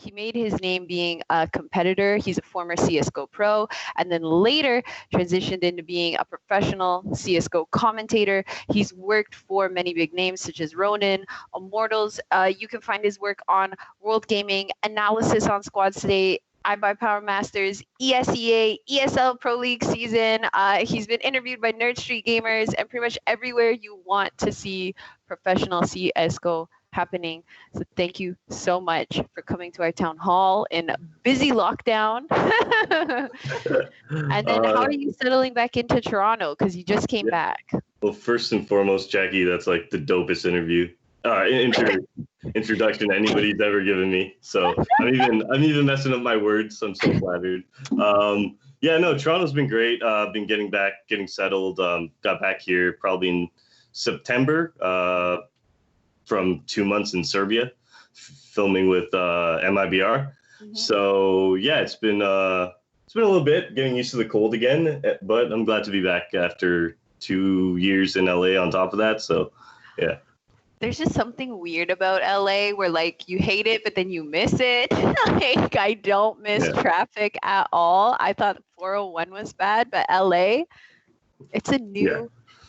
He made his name being a competitor. He's a former CSGO pro, and then later transitioned into being a professional CSGO commentator. He's worked for many big names such as Ronin, Immortals. You can find his work on World Gaming, Analysis on Squads Today, iBuyPower Masters, ESEA, ESL Pro League season. He's been interviewed by Nerd Street Gamers and pretty much everywhere you want to see professional CSGO happening. So thank you so much for coming to our town hall in busy lockdown. And then how are you settling back into Toronto? Because you just came back. Well, first and foremost, Jackie, that's like the dopest introduction anybody's ever given me. So I'm even messing up my words. So I'm so flattered. Toronto's been great. Been getting settled. Got back here probably in September from 2 months in Serbia, filming with MIBR. Mm-hmm. So yeah, it's been a little bit getting used to the cold again, but I'm glad to be back after 2 years in LA on top of that. So yeah. There's just something weird about LA where like you hate it, but then you miss it. Like I don't miss traffic at all. I thought 401 was bad, but LA, it's a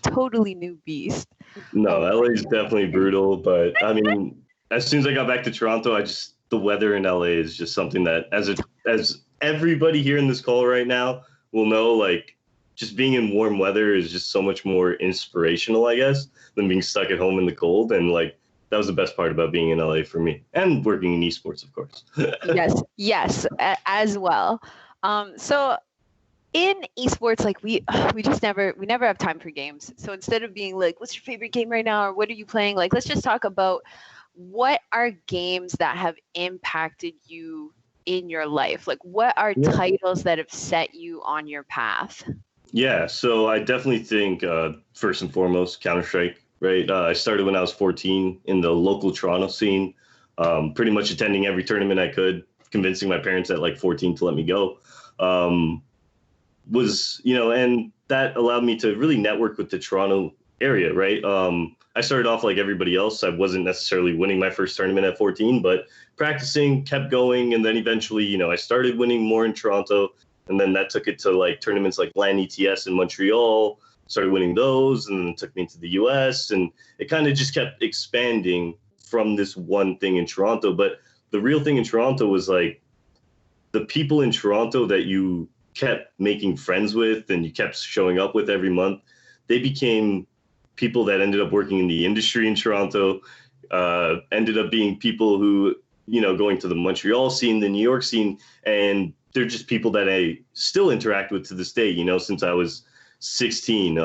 totally new beast. No, LA is definitely brutal, but I mean, as soon as I got back to Toronto, the weather in LA is just something that as everybody here in this call right now will know, like just being in warm weather is just so much more inspirational, I guess, than being stuck at home in the cold. And like, that was the best part about being in LA for me, and working in esports, of course. Yes, as well. So in esports, like we never have time for games. So instead of being like, what's your favorite game right now? Or what are you playing? Like, let's just talk about what are games that have impacted you in your life? Like, what are titles that have set you on your path? Yeah, so I definitely think first and foremost, Counter-Strike, right? I started when I was 14 in the local Toronto scene, pretty much attending every tournament I could, convincing my parents at like 14 to let me go. And that allowed me to really network with the Toronto area, right? I started off like everybody else. I wasn't necessarily winning my first tournament at 14, but practicing, kept going. And then eventually, I started winning more in Toronto. And then that took it to like tournaments like LAN ETS in Montreal, started winning those, and then it took me to the US. And it kind of just kept expanding from this one thing in Toronto. But the real thing in Toronto was like the people in Toronto that you kept making friends with and you kept showing up with every month, they became people that ended up working in the industry in Toronto, ended up being people who, going to the Montreal scene, the New York scene, and they're just people that I still interact with to this day, since I was 16.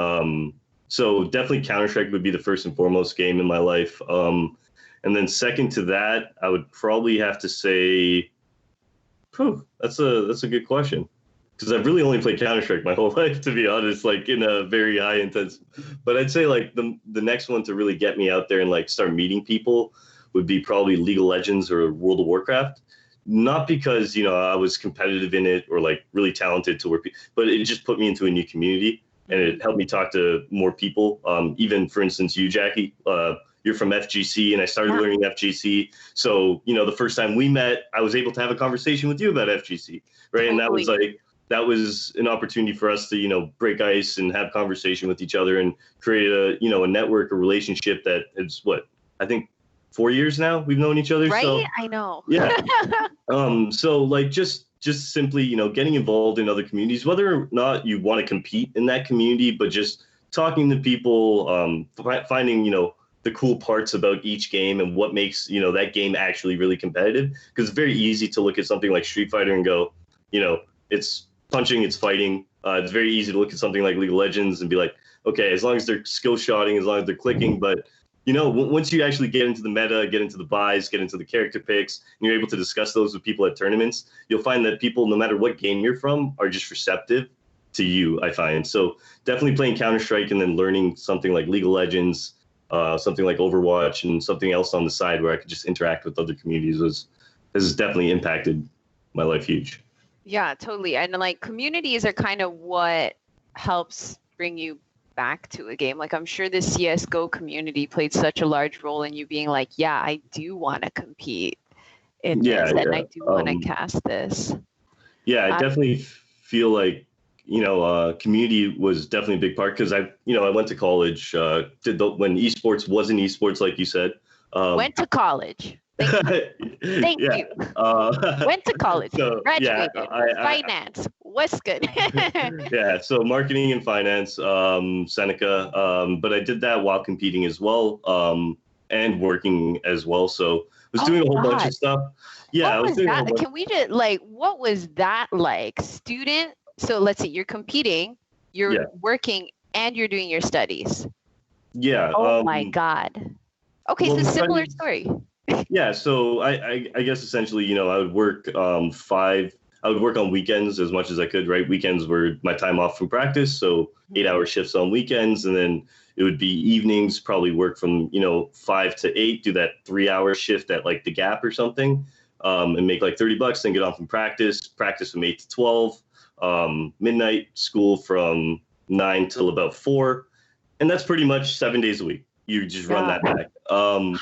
So definitely Counter-Strike would be the first and foremost game in my life. And then second to that, I would probably have to say, that's a good question. Because I've really only played Counter-Strike my whole life, to be honest, like in a very high intense. But I'd say like the next one to really get me out there and like start meeting people would be probably League of Legends or World of Warcraft. Not because, I was competitive in it or like really talented to work, but it just put me into a new community and it helped me talk to more people. Even for instance, you, Jackie, you're from FGC and I started learning FGC. So, the first time we met, I was able to have a conversation with you about FGC, right? And that was an opportunity for us to, break ice and have conversation with each other and create a network, a relationship that is I think 4 years now we've known each other. Right. So, I know. Yeah. So like just simply, getting involved in other communities, whether or not you want to compete in that community, but just talking to people, finding, the cool parts about each game and what makes, that game actually really competitive. Because it's very easy to look at something like Street Fighter and go, it's punching, it's fighting. It's very easy to look at something like League of Legends and be like, okay, as long as they're skill shotting, as long as they're clicking, but once you actually get into the meta, get into the buys, get into the character picks, and you're able to discuss those with people at tournaments, you'll find that people, no matter what game you're from, are just receptive to you, I find. So definitely playing Counter-Strike and then learning something like League of Legends, something like Overwatch, and something else on the side where I could just interact with other communities has definitely impacted my life huge. Yeah, totally. And like communities are kind of what helps bring you back to a game. Like I'm sure the CSGO community played such a large role in you being like, yeah, I do want to compete. in Yeah, this, and I yeah. do want to cast this. Yeah, I definitely feel like, community was definitely a big part because I went to college, when esports wasn't esports, like you said. Went to college. Thank Yeah. you. Went to college. So yeah, Graduated. Finance. What's good? yeah. So marketing and finance, Seneca. But I did that while competing as well, and working as well. So I was doing a whole bunch of stuff. Yeah, I What was was doing a that? whole bunch. Can we just what was that like? Student, so let's see, you're competing, you're Yeah. working, and you're doing your studies. Yeah. Oh my God. Okay, Well, so the similar studies. story. Yeah, so I guess essentially, I would work I would work on weekends as much as I could, right? Weekends were my time off from practice, so 8 hour shifts on weekends, and then it would be evenings, probably work from 5 to 8, do that 3 hour shift at like the Gap or something, and make like $30, then get off from practice from 8 to 12, midnight school from 9 till about 4, and that's pretty much 7 days a week. You just run that back. Wow.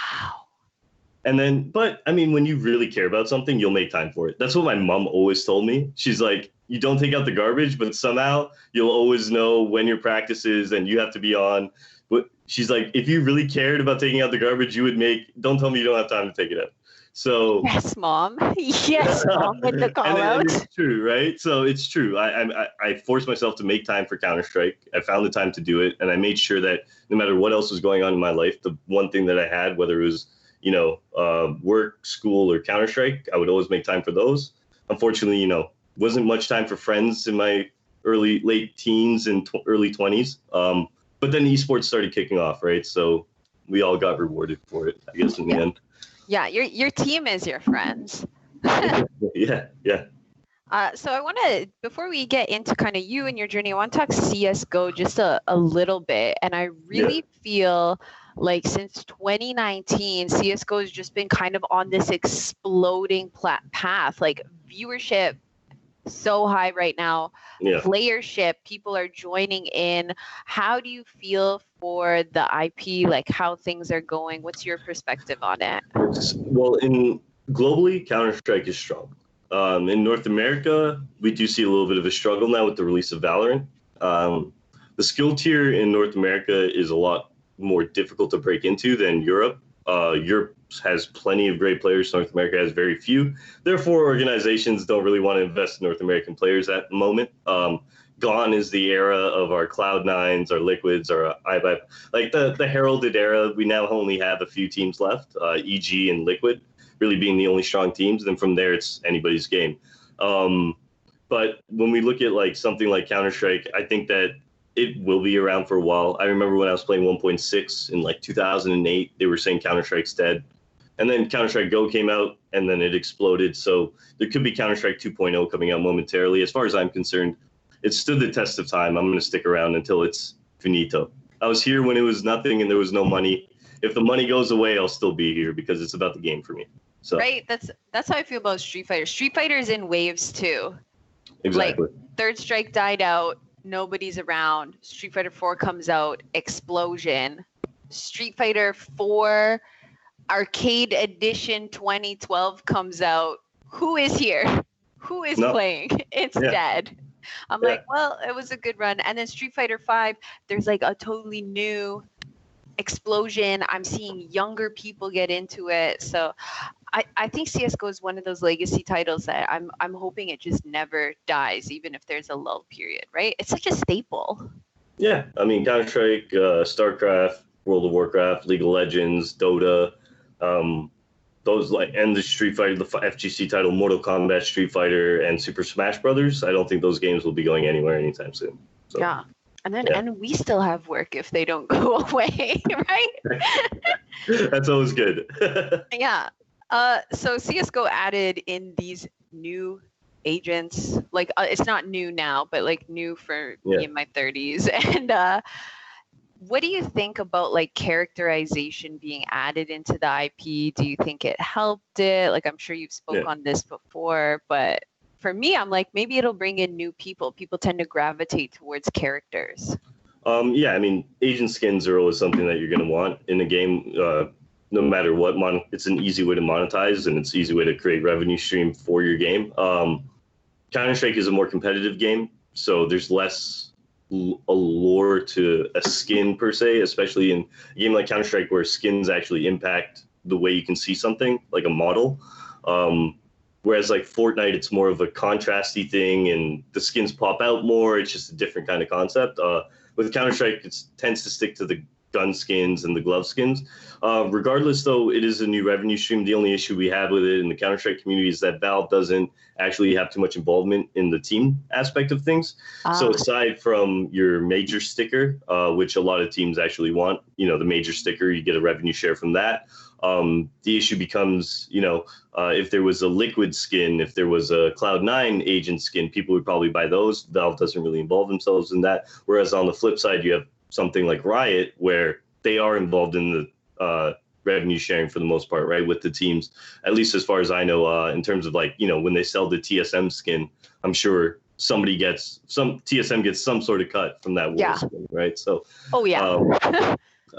And then, but I mean, when you really care about something, you'll make time for it. That's what my mom always told me. She's like, you don't take out the garbage, but somehow you'll always know when your practice is and you have to be on. But she's like, if you really cared about taking out the garbage, don't tell me you don't have time to take it out. So Yes, mom. Yes, mom, with the call and out. it's true, right? So it's true. I forced myself to make time for Counter-Strike. I found the time to do it, and I made sure that no matter what else was going on in my life, the one thing that I had, whether it was work, school, or Counter-Strike, I would always make time for those. Unfortunately, wasn't much time for friends in my late teens and early 20s. But then esports started kicking off, right? So we all got rewarded for it, I guess, in the end. Yeah, your team is your friends. Yeah. So I want to, before we get into kind of you and your journey, I want to talk CSGO just a little bit. And I really feel like since 2019, CSGO has just been kind of on this exploding path, like viewership so high right now, playership, people are joining in. How do you feel for the IP, like how things are going? What's your perspective on it? Well, globally, Counter-Strike is strong. In North America, we do see a little bit of a struggle now with the release of Valorant. The skill tier in North America is a lot more difficult to break into than Europe. Europe has plenty of great players. North America has very few. Therefore, organizations don't really want to invest in North American players at the moment. Gone is the era of our Cloud9s, our Liquids, our iVibe. Like the heralded era, we now only have a few teams left, EG and Liquid, really being the only strong teams. Then from there, it's anybody's game. But when we look at like something like Counter-Strike, I think that it will be around for a while. I remember when I was playing 1.6 in like 2008, they were saying Counter-Strike's dead. And then Counter-Strike Go came out, and then it exploded. So there could be Counter-Strike 2.0 coming out momentarily. As far as I'm concerned, it stood the test of time. I'm going to stick around until it's finito. I was here when it was nothing and there was no money. If the money goes away, I'll still be here because it's about the game for me. So right, that's how I feel about Street Fighter. Street Fighter is in waves too. Exactly. Like Third Strike died out, nobody's around. Street Fighter 4 comes out, explosion. Street Fighter 4 Arcade Edition 2012 comes out. Who is here? Who is playing? It's dead. I'm like, well, it was a good run. And then Street Fighter 5, there's like a totally new explosion. I'm seeing younger people get into it. So I think CSGO is one of those legacy titles that I'm hoping it just never dies, even if there's a lull period, right? It's such a staple. Yeah, I mean, Counter-Strike, StarCraft, World of Warcraft, League of Legends, Dota, those and the Street Fighter, the FGC title, Mortal Kombat, Street Fighter, and Super Smash Brothers. I don't think those games will be going anywhere anytime soon. So, yeah. And then and we still have work if they don't go away, right? That's always good. Yeah. So CSGO added in these new agents, like it's not new now, but like new for me in my 30s. And what do you think about like characterization being added into the IP? Do you think it helped it? Like I'm sure you've spoke on this before, but for me, I'm like, maybe it'll bring in new people. People tend to gravitate towards characters. Yeah, I mean, agent skins are always something that you're going to want in a game. no matter what, it's an easy way to monetize, and it's an easy way to create revenue stream for your game. Counter-Strike is a more competitive game, so there's less allure to a skin per se, especially in a game like Counter-Strike where skins actually impact the way you can see something, like a model. Whereas like Fortnite, it's more of a contrasty thing, and the skins pop out more. It's just a different kind of concept. With Counter-Strike, it tends to stick to the gun skins and the glove skins. Regardless, though, it is a new revenue stream. The only issue we have with it in the Counter-Strike community is that Valve doesn't actually have too much involvement in the team aspect of things. So aside from your major sticker, which a lot of teams actually want, the major sticker, you get a revenue share from that. The issue becomes, if there was a Liquid skin, if there was a Cloud9 agent skin, people would probably buy those. Valve doesn't really involve themselves in that. Whereas on the flip side, you have something like Riot, where they are involved in the revenue sharing for the most part, right, with the teams, at least as far as I know, in terms of like, when they sell the TSM skin, I'm sure TSM gets some sort of cut from that war skin, right? So,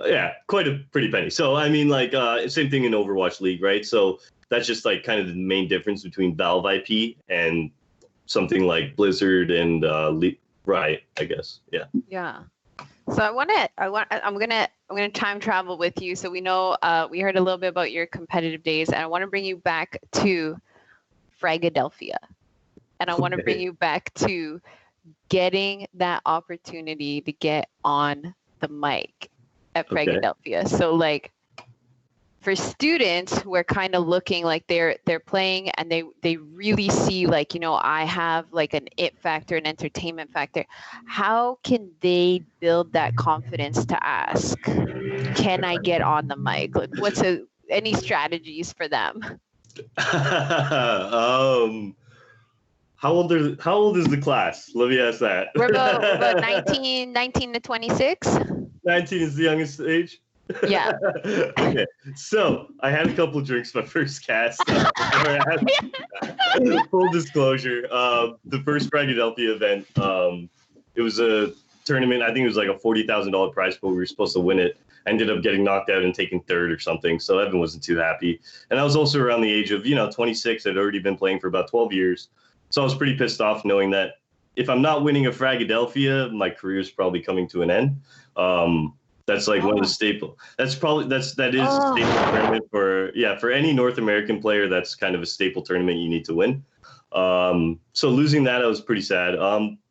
yeah, quite a pretty penny. So, I mean, like, same thing in Overwatch League, right? So that's just like kind of the main difference between Valve IP and something like Blizzard and Riot, I guess. Yeah. Yeah. So I'm gonna time travel with you. So we know we heard a little bit about your competitive days, and I want to bring you back to Fragadelphia, and I want to bring you back to getting that opportunity to get on the mic at Fragadelphia. So like for students who are kind of looking like they're playing and they really see like, I have like an it factor, an entertainment factor. How can they build that confidence to ask, can I get on the mic? Like any strategies for them? How old is the class? Let me ask that. We're about 19 to 26. 19 is the youngest age? Yeah. Okay. So I had a couple of drinks my first cast. Full disclosure, the first Fragadelphia event, it was a tournament. I think it was like a $40,000 prize pool. We were supposed to win it. I ended up getting knocked out and taking third or something. So Evan wasn't too happy. And I was also around the age of, 26. I'd already been playing for about 12 years. So I was pretty pissed off knowing that if I'm not winning a Fragadelphia, my career is probably coming to an end. That's like one of the staple. That is a staple tournament for any North American player. That's kind of a staple tournament you need to win. So losing that, I was pretty sad.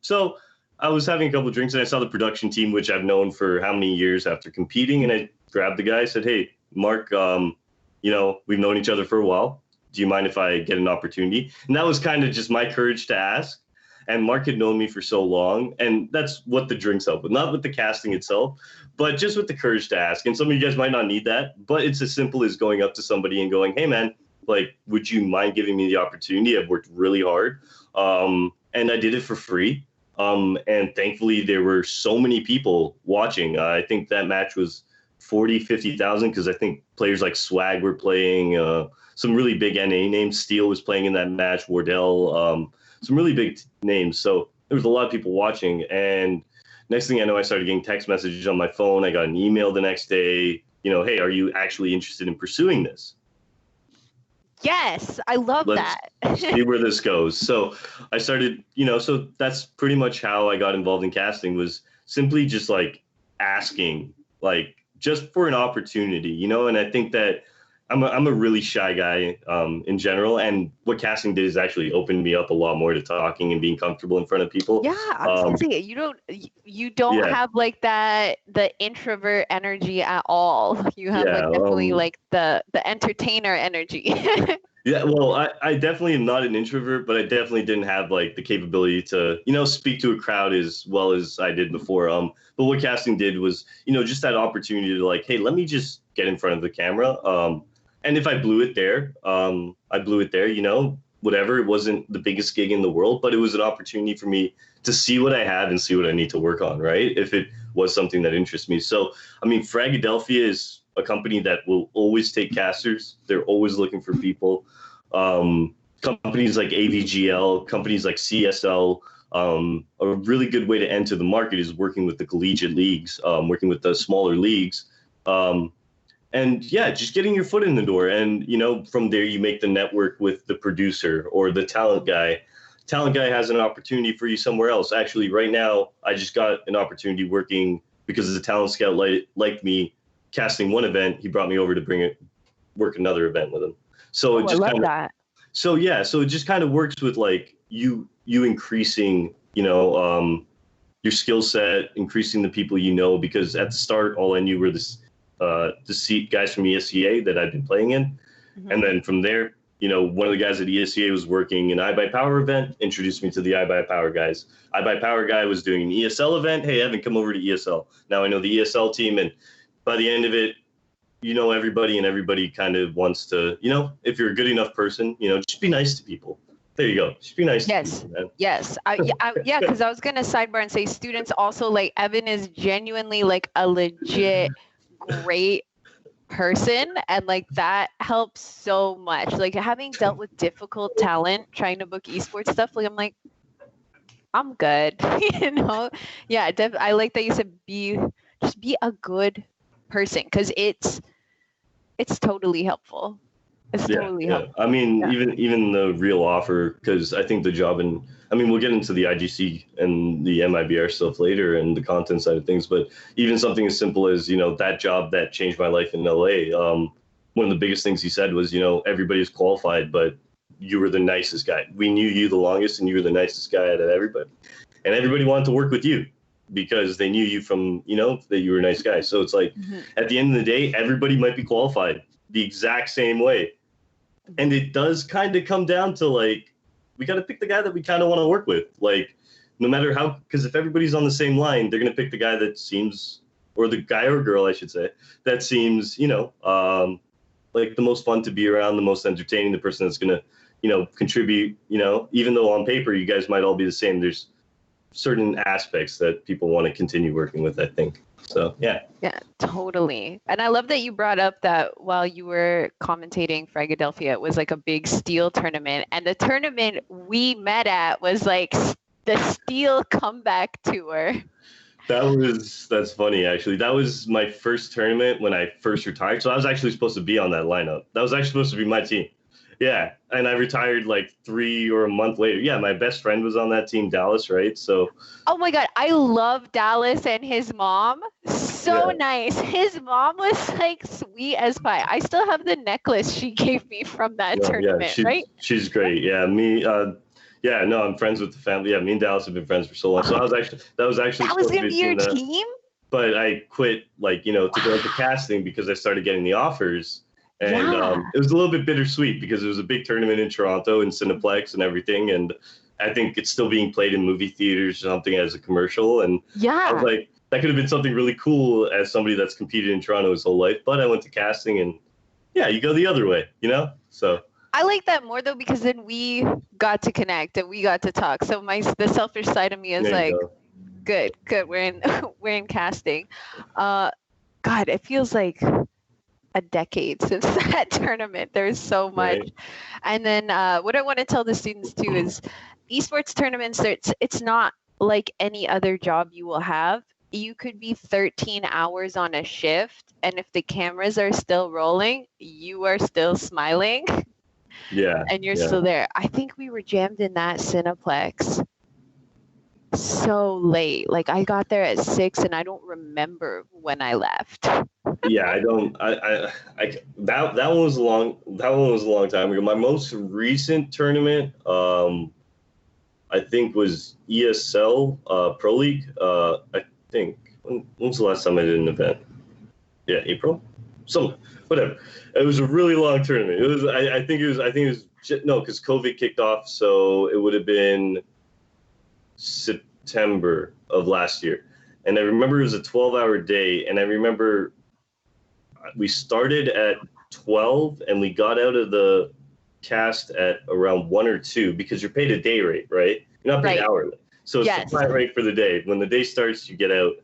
So I was having a couple of drinks and I saw the production team, which I've known for how many years after competing, and I grabbed the guy. I said, "Hey, Mark, we've known each other for a while. Do you mind if I get an opportunity?" And that was kind of just my courage to ask. And Mark had known me for so long, and that's what the drinks help with, not with the casting itself, but just with the courage to ask. And some of you guys might not need that, but it's as simple as going up to somebody and going, "Hey, man, like, would you mind giving me the opportunity? I've worked really hard." And I did it for free. And thankfully, there were so many people watching. I think that match was 40, 50,000, because I think players like Swag were playing, some really big NA names. Steel was playing in that match, Wardell, some really big names. So there was a lot of people watching. And next thing I know, I started getting text messages on my phone. I got an email the next day, "Hey, are you actually interested in pursuing this?" Yes, I love that. See where this goes. So I started, so that's pretty much how I got involved in casting, was simply just like asking, like just for an opportunity, and I think that I'm a really shy guy in general, and what casting did is actually opened me up a lot more to talking and being comfortable in front of people. Yeah, I was gonna say you don't have like the introvert energy at all. You have like definitely like the entertainer energy. Yeah, well, I definitely am not an introvert, but I definitely didn't have like the capability to, speak to a crowd as well as I did before. But what casting did was, just that opportunity to like, hey, let me just get in front of the camera. And if I blew it there, I blew it there, whatever. It wasn't the biggest gig in the world, but it was an opportunity for me to see what I have and see what I need to work on, right? If it was something that interests me. So, I mean, Fragadelphia is a company that will always take casters. They're always looking for people. Companies like AVGL, companies like CSL, a really good way to enter the market is working with the collegiate leagues, working with the smaller leagues. And yeah, just getting your foot in the door. And, you know, from there, you make the network with the producer or the talent guy. Talent guy has an opportunity for you somewhere else. Actually, right now, I just got an opportunity working because the talent scout liked me casting one event. He brought me over to work another event with him. So Oh, it I just love kind of, that. so yeah, so it just kind of works with like you increasing, your skill set, increasing the people you know, because at the start, all I knew were the seat guys from ESEA that I'd been playing in. Mhm. And then from there, you know, one of the guys at ESEA was working an iBuyPower event, introduced me to the iBuyPower guys. iBuyPower guy was doing an ESL event. Hey, Evan, come over to ESL. Now I know the ESL team. And by the end of it, you know everybody, and everybody kind of wants to, you know, if you're a good enough person, you know, just be nice to people. There you go. Just be nice to Yes. people, man. Yes. Yeah, because I was gonna sidebar and say students also like Evan is genuinely like a legit great person, and like that helps so much. Like having dealt with difficult talent trying to book esports stuff, like I'm like, I'm good. You know? Yeah, I like that you said just be a good person, because it's totally helpful. It's Yeah, totally yeah. helpful. I mean, Yeah. even the real offer, because I think the job, and I mean, we'll get into the IGC and the MIBR stuff later and the content side of things, but even something as simple as, you know, that job that changed my life in LA. One of the biggest things he said was, you know, everybody's qualified, but you were the nicest guy. We knew you the longest, and you were the nicest guy out of everybody, and everybody wanted to work with you because they knew you from, you know, that you were a nice guy. So it's like, Mhm. at the end of the day, everybody might be qualified the exact same way. And it does kind of come down to like, we got to pick the guy that we kind of want to work with. Like, no matter how, because if everybody's on the same line, they're going to pick the guy that seems, or the guy or girl, I should say, that seems, like the most fun to be around, the most entertaining, the person that's going to, contribute, even though on paper you guys might all be the same, there's certain aspects that people want to continue working with, I think. So, yeah. Yeah, totally. And I love that you brought up that while you were commentating Philadelphia, it was like a big steel tournament. And the tournament we met at was like the steel comeback tour. That's funny, actually. That was my first tournament when I first retired. So I was actually supposed to be on that lineup. That was actually supposed to be my team. Yeah. And I retired like 3 or a month later. Yeah. My best friend was on that team, Dallas, right? So, Oh my God, I love Dallas and his mom. So yeah. nice. His mom was like sweet as pie. I still have the necklace she gave me from that No, yeah. tournament, right? She's great. Yeah. Yeah, no, I'm friends with the family. Yeah. Me and Dallas have been friends for so long. So that was actually That was supposed to gonna be a be your team that, team? but I quit, like, to go into casting because I started getting the offers. And Yeah. it was a little bit bittersweet because it was a big tournament in Toronto and Cineplex and everything. And I think it's still being played in movie theaters or something as a commercial. And I was Yeah. like, that could have been something really cool as somebody that's competed in Toronto his whole life. But I went to casting, and yeah, you go the other way. So I like that more though, because then we got to connect and we got to talk. So the selfish side of me is there you like, go. good. We're in we're in casting. God, it feels like a decade since that tournament. There's so much. Right. And then what I want to tell the students too is esports tournaments, it's not like any other job you will have. You could be 13 hours on a shift, and if the cameras are still rolling, you are still smiling Yeah. and you're Yeah. still there. I think we were jammed in that Cineplex so late. Like I got there at 6 and I don't remember when I left. Yeah, I don't. That one was long. That one was a long time ago. My most recent tournament, I think, was ESL Pro League. I think. When was the last time I did an event? Yeah, April. Some whatever. It was a really long tournament. It was. I think it was. I think it was. No, because COVID kicked off, so it would have been September of last year. And I remember it was a 12-hour day, and I remember we started at 12 and we got out of the cast at around 1 or 2 because you're paid a day rate, right? You're not paid Right. hourly. So it's the Yes. flat rate for the day. When the day starts, you get out.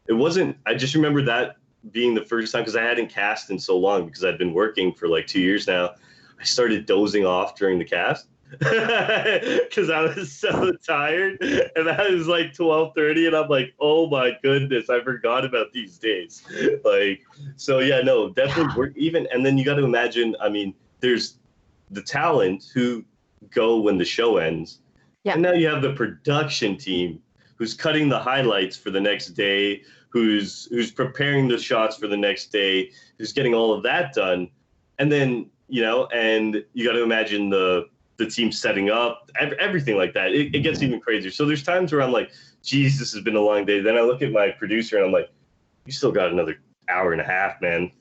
It wasn't, I just remember that being the first time because I hadn't cast in so long because I'd been working for like 2 years now. I started dozing off during the cast. because I was so tired, and that was like 12:30, and I'm like, oh my goodness, I forgot about these days. Like, so yeah, no, definitely work even, and then you got to imagine. I mean, there's the talent who go when the show ends, Yeah. and now you have the production team who's cutting the highlights for the next day, who's preparing the shots for the next day, who's getting all of that done, and then and you got to imagine the team setting up everything like that. It gets even crazier. So there's times where I'm like, geez, this has been a long day. Then I look at my producer and I'm like, you still got another hour and a half, man.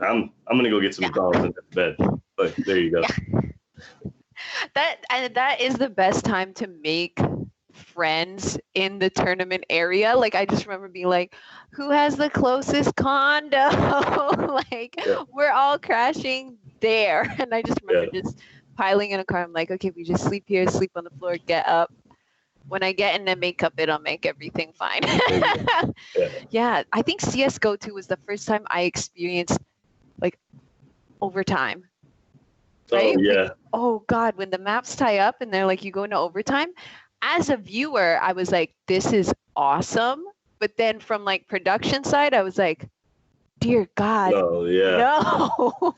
I'm gonna go get some McDonald's and bed. But there you go. Yeah. That is the best time to make friends in the tournament area. Like, I just remember being like, who has the closest condo? Like, we're all crashing there. And I just remember just piling in a car. I'm like, okay, we just sleep here, sleep on the floor, get up. When I get in the makeup, it'll make everything fine. Yeah, I think CSGO 2 was the first time I experienced like overtime. Right? Oh yeah. Like, oh God, when the maps tie up and they're like, you go into overtime. As a viewer, I was like, this is awesome. But then from like production side, I was like, dear God, no. No.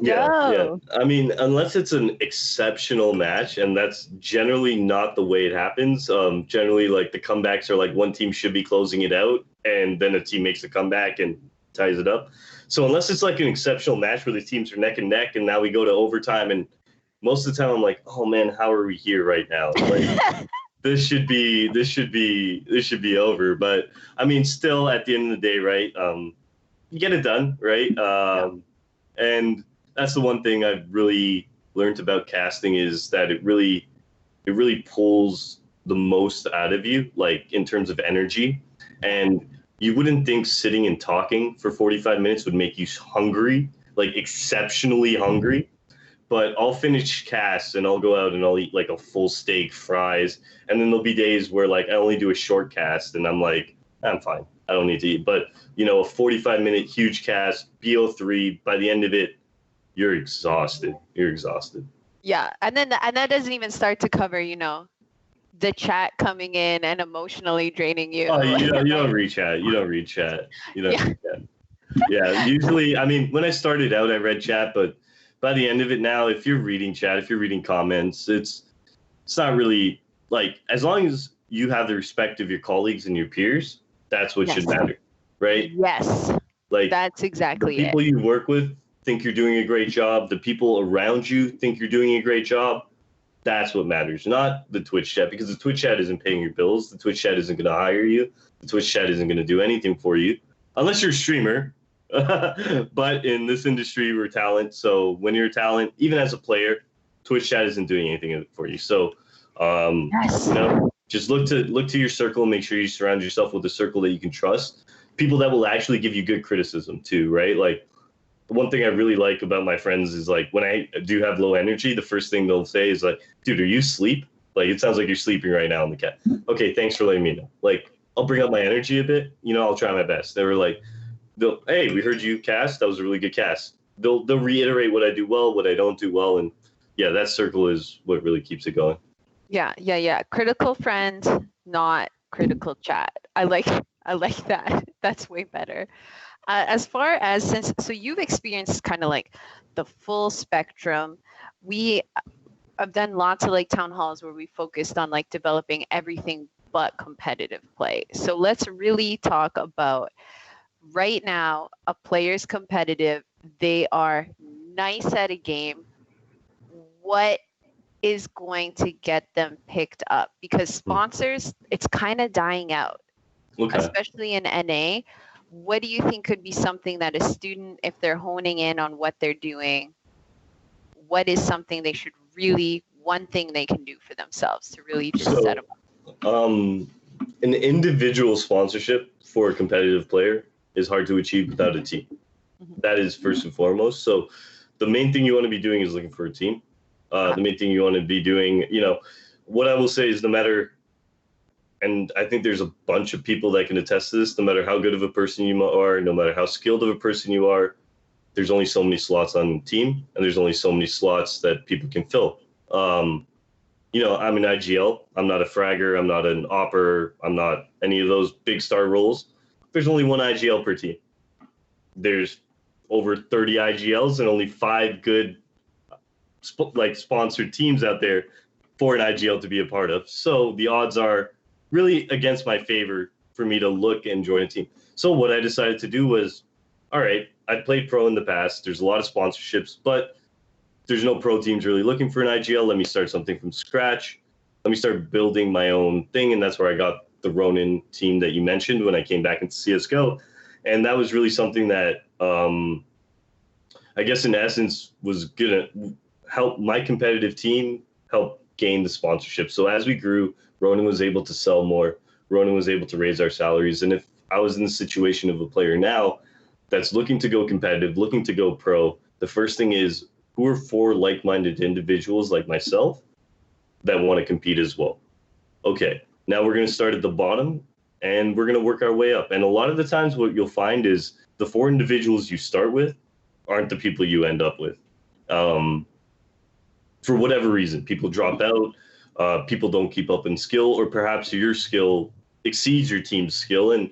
Yeah. I mean, unless it's an exceptional match, and that's generally not the way it happens. Generally, like the comebacks are like one team should be closing it out, and then a team makes a comeback and ties it up. So unless it's like an exceptional match where the teams are neck and neck, and now we go to overtime, and most of the time I'm like, oh man, how are we here right now? Like, this should be over. But I mean, still at the end of the day, right? You get it done, right? And that's the one thing I've really learned about casting is that it really pulls the most out of you, like in terms of energy. And you wouldn't think sitting and talking for 45 minutes would make you hungry, like exceptionally hungry. But I'll finish casts and I'll go out and I'll eat like a full steak, fries. And then there'll be days where like I only do a short cast and I'm like, I'm fine. I don't need to eat. But, a 45-minute huge cast, BO3, by the end of it, you're exhausted. Yeah. And that doesn't even start to cover, the chat coming in and emotionally draining you. Oh, you don't read chat. Yeah. Usually, I mean, when I started out, I read chat, but by the end of it now, if you're reading chat, if you're reading comments, it's not really like, as long as you have the respect of your colleagues and your peers, that's what should matter, right? Yes. Like, that's exactly the people you work with think you're doing a great job. The people around you think you're doing a great job. That's what matters, not the Twitch chat, because the Twitch chat isn't paying your bills. The Twitch chat isn't going to hire you. The Twitch chat isn't going to do anything for you, unless you're a streamer. But in this industry, we're talent. So when you're a talent, even as a player, Twitch chat isn't doing anything for you. So, just look to your circle and make sure you surround yourself with a circle that you can trust. People that will actually give you good criticism too, right? Like, one thing I really like about my friends is like when I do have low energy, the first thing they'll say is like, dude, are you asleep? Like, it sounds like you're sleeping right now in the cat. Okay, thanks for letting me know. Like, I'll bring up my energy a bit. I'll try my best. They were like, hey, we heard you cast. That was a really good cast. They'll reiterate what I do well, what I don't do well. And yeah, that circle is what really keeps it going. Yeah. Critical friends, not critical chat. I like that. That's way better. As far as so you've experienced kind of like the full spectrum. I've done lots of like town halls where we focused on like developing everything but competitive play. So let's really talk about right now, a player's competitive, they are nice at a game. What is going to get them picked up? Because sponsors, it's kind of dying out, especially in NA. What do you think could be something that a student, if they're honing in on what they're doing, what is something they should really, one thing they can do for themselves to really just set them up? An individual sponsorship for a competitive player is hard to achieve without a team. That is first and foremost. So the main thing you want to be doing is looking for a team. The main thing you want to be doing, what I will say is no matter, and I think there's a bunch of people that can attest to this, no matter how good of a person you are, no matter how skilled of a person you are, there's only so many slots on team, and there's only so many slots that people can fill. I'm an IGL. I'm not a fragger. I'm not an opper. I'm not any of those big star roles. There's only one IGL per team. There's over 30 IGLs and only 5 good sponsored teams out there for an IGL to be a part of. So the odds are really against my favor for me to look and join a team. So what I decided to do was, all right, I played pro in the past. There's a lot of sponsorships, but there's no pro teams really looking for an IGL. Let me start something from scratch. Let me start building my own thing. And that's where I got the Ronin team that you mentioned when I came back into CSGO. And that was really something that I guess in essence was going to help my competitive team help gain the sponsorship. So as we grew, Ronin was able to sell more. Ronin was able to raise our salaries. And if I was in the situation of a player now that's looking to go competitive, looking to go pro, the first thing is, who are 4 like-minded individuals like myself that want to compete as well? Okay, now we're going to start at the bottom and we're going to work our way up. And a lot of the times what you'll find is the 4 individuals you start with aren't the people you end up with. For whatever reason, people drop out, people don't keep up in skill, or perhaps your skill exceeds your team's skill. And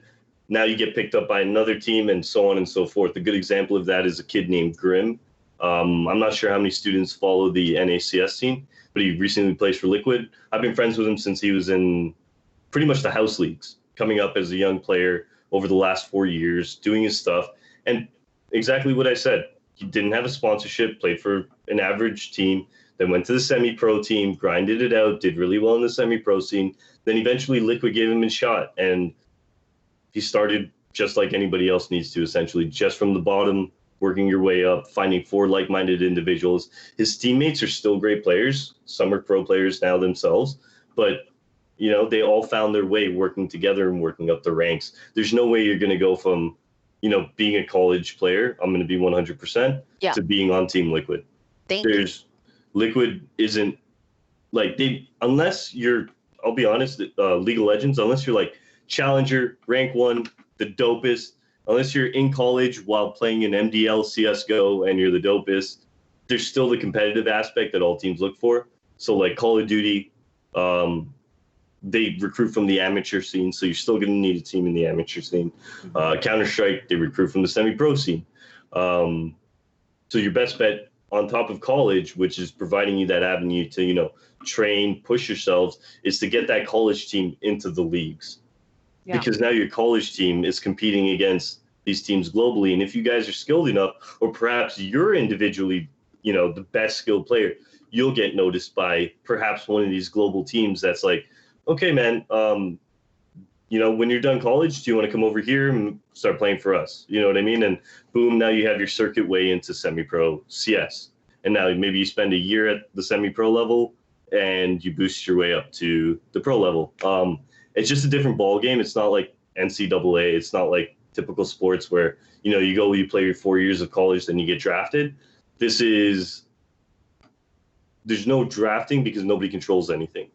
now you get picked up by another team and so on and so forth. A good example of that is a kid named Grim. I'm not sure how many students follow the NACS team, but he recently plays for Liquid. I've been friends with him since he was in pretty much the house leagues, coming up as a young player over the last 4 years, doing his stuff. And exactly what I said, he didn't have a sponsorship, played for an average team, then went to the semi-pro team, grinded it out, did really well in the semi-pro scene. Then eventually Liquid gave him a shot, and he started just like anybody else needs to, essentially, just from the bottom, working your way up, finding 4 like-minded individuals. His teammates are still great players. Some are pro players now themselves, but they all found their way working together and working up the ranks. There's no way you're going to go from, being a college player, I'm going to be 100%, to being on Team Liquid. Liquid isn't like unless you're, I'll be honest, League of Legends, unless you're like Challenger, rank 1, the dopest, unless you're in college while playing in MDL, CSGO, and you're the dopest, there's still the competitive aspect that all teams look for. So like Call of Duty, they recruit from the amateur scene, so you're still going to need a team in the amateur scene. Counter-Strike, they recruit from the semi-pro scene. So your best bet on top of college, which is providing you that avenue to, train, push yourselves, is to get that college team into the leagues. Yeah. Because now your college team is competing against these teams globally. And if you guys are skilled enough, or perhaps you're individually, the best skilled player, you'll get noticed by perhaps one of these global teams that's like, okay, man, when you're done college, do you want to come over here and start playing for us? You know what I mean? And boom, now you have your circuit way into semi-pro CS. And now maybe you spend a year at the semi-pro level and you boost your way up to the pro level. It's just a different ball game. It's not like NCAA. It's not like typical sports where, you play your 4 years of college, then you get drafted. There's no drafting because nobody controls anything.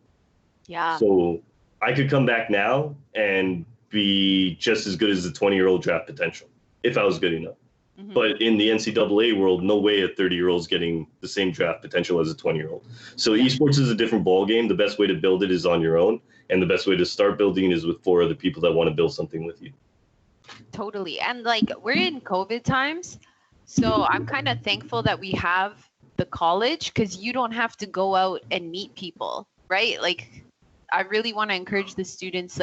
Yeah. So I could come back now and be just as good as the 20-year-old draft potential if I was good enough. Mm-hmm. But in the NCAA world, no way a 30-year-old's getting the same draft potential as a 20-year-old. So esports is a different ball game. The best way to build it is on your own. And the best way to start building is with 4 other people that want to build something with you. Totally. And we're in COVID times. So I'm kind of thankful that we have the college, because you don't have to go out and meet people, right? I really want to encourage the students,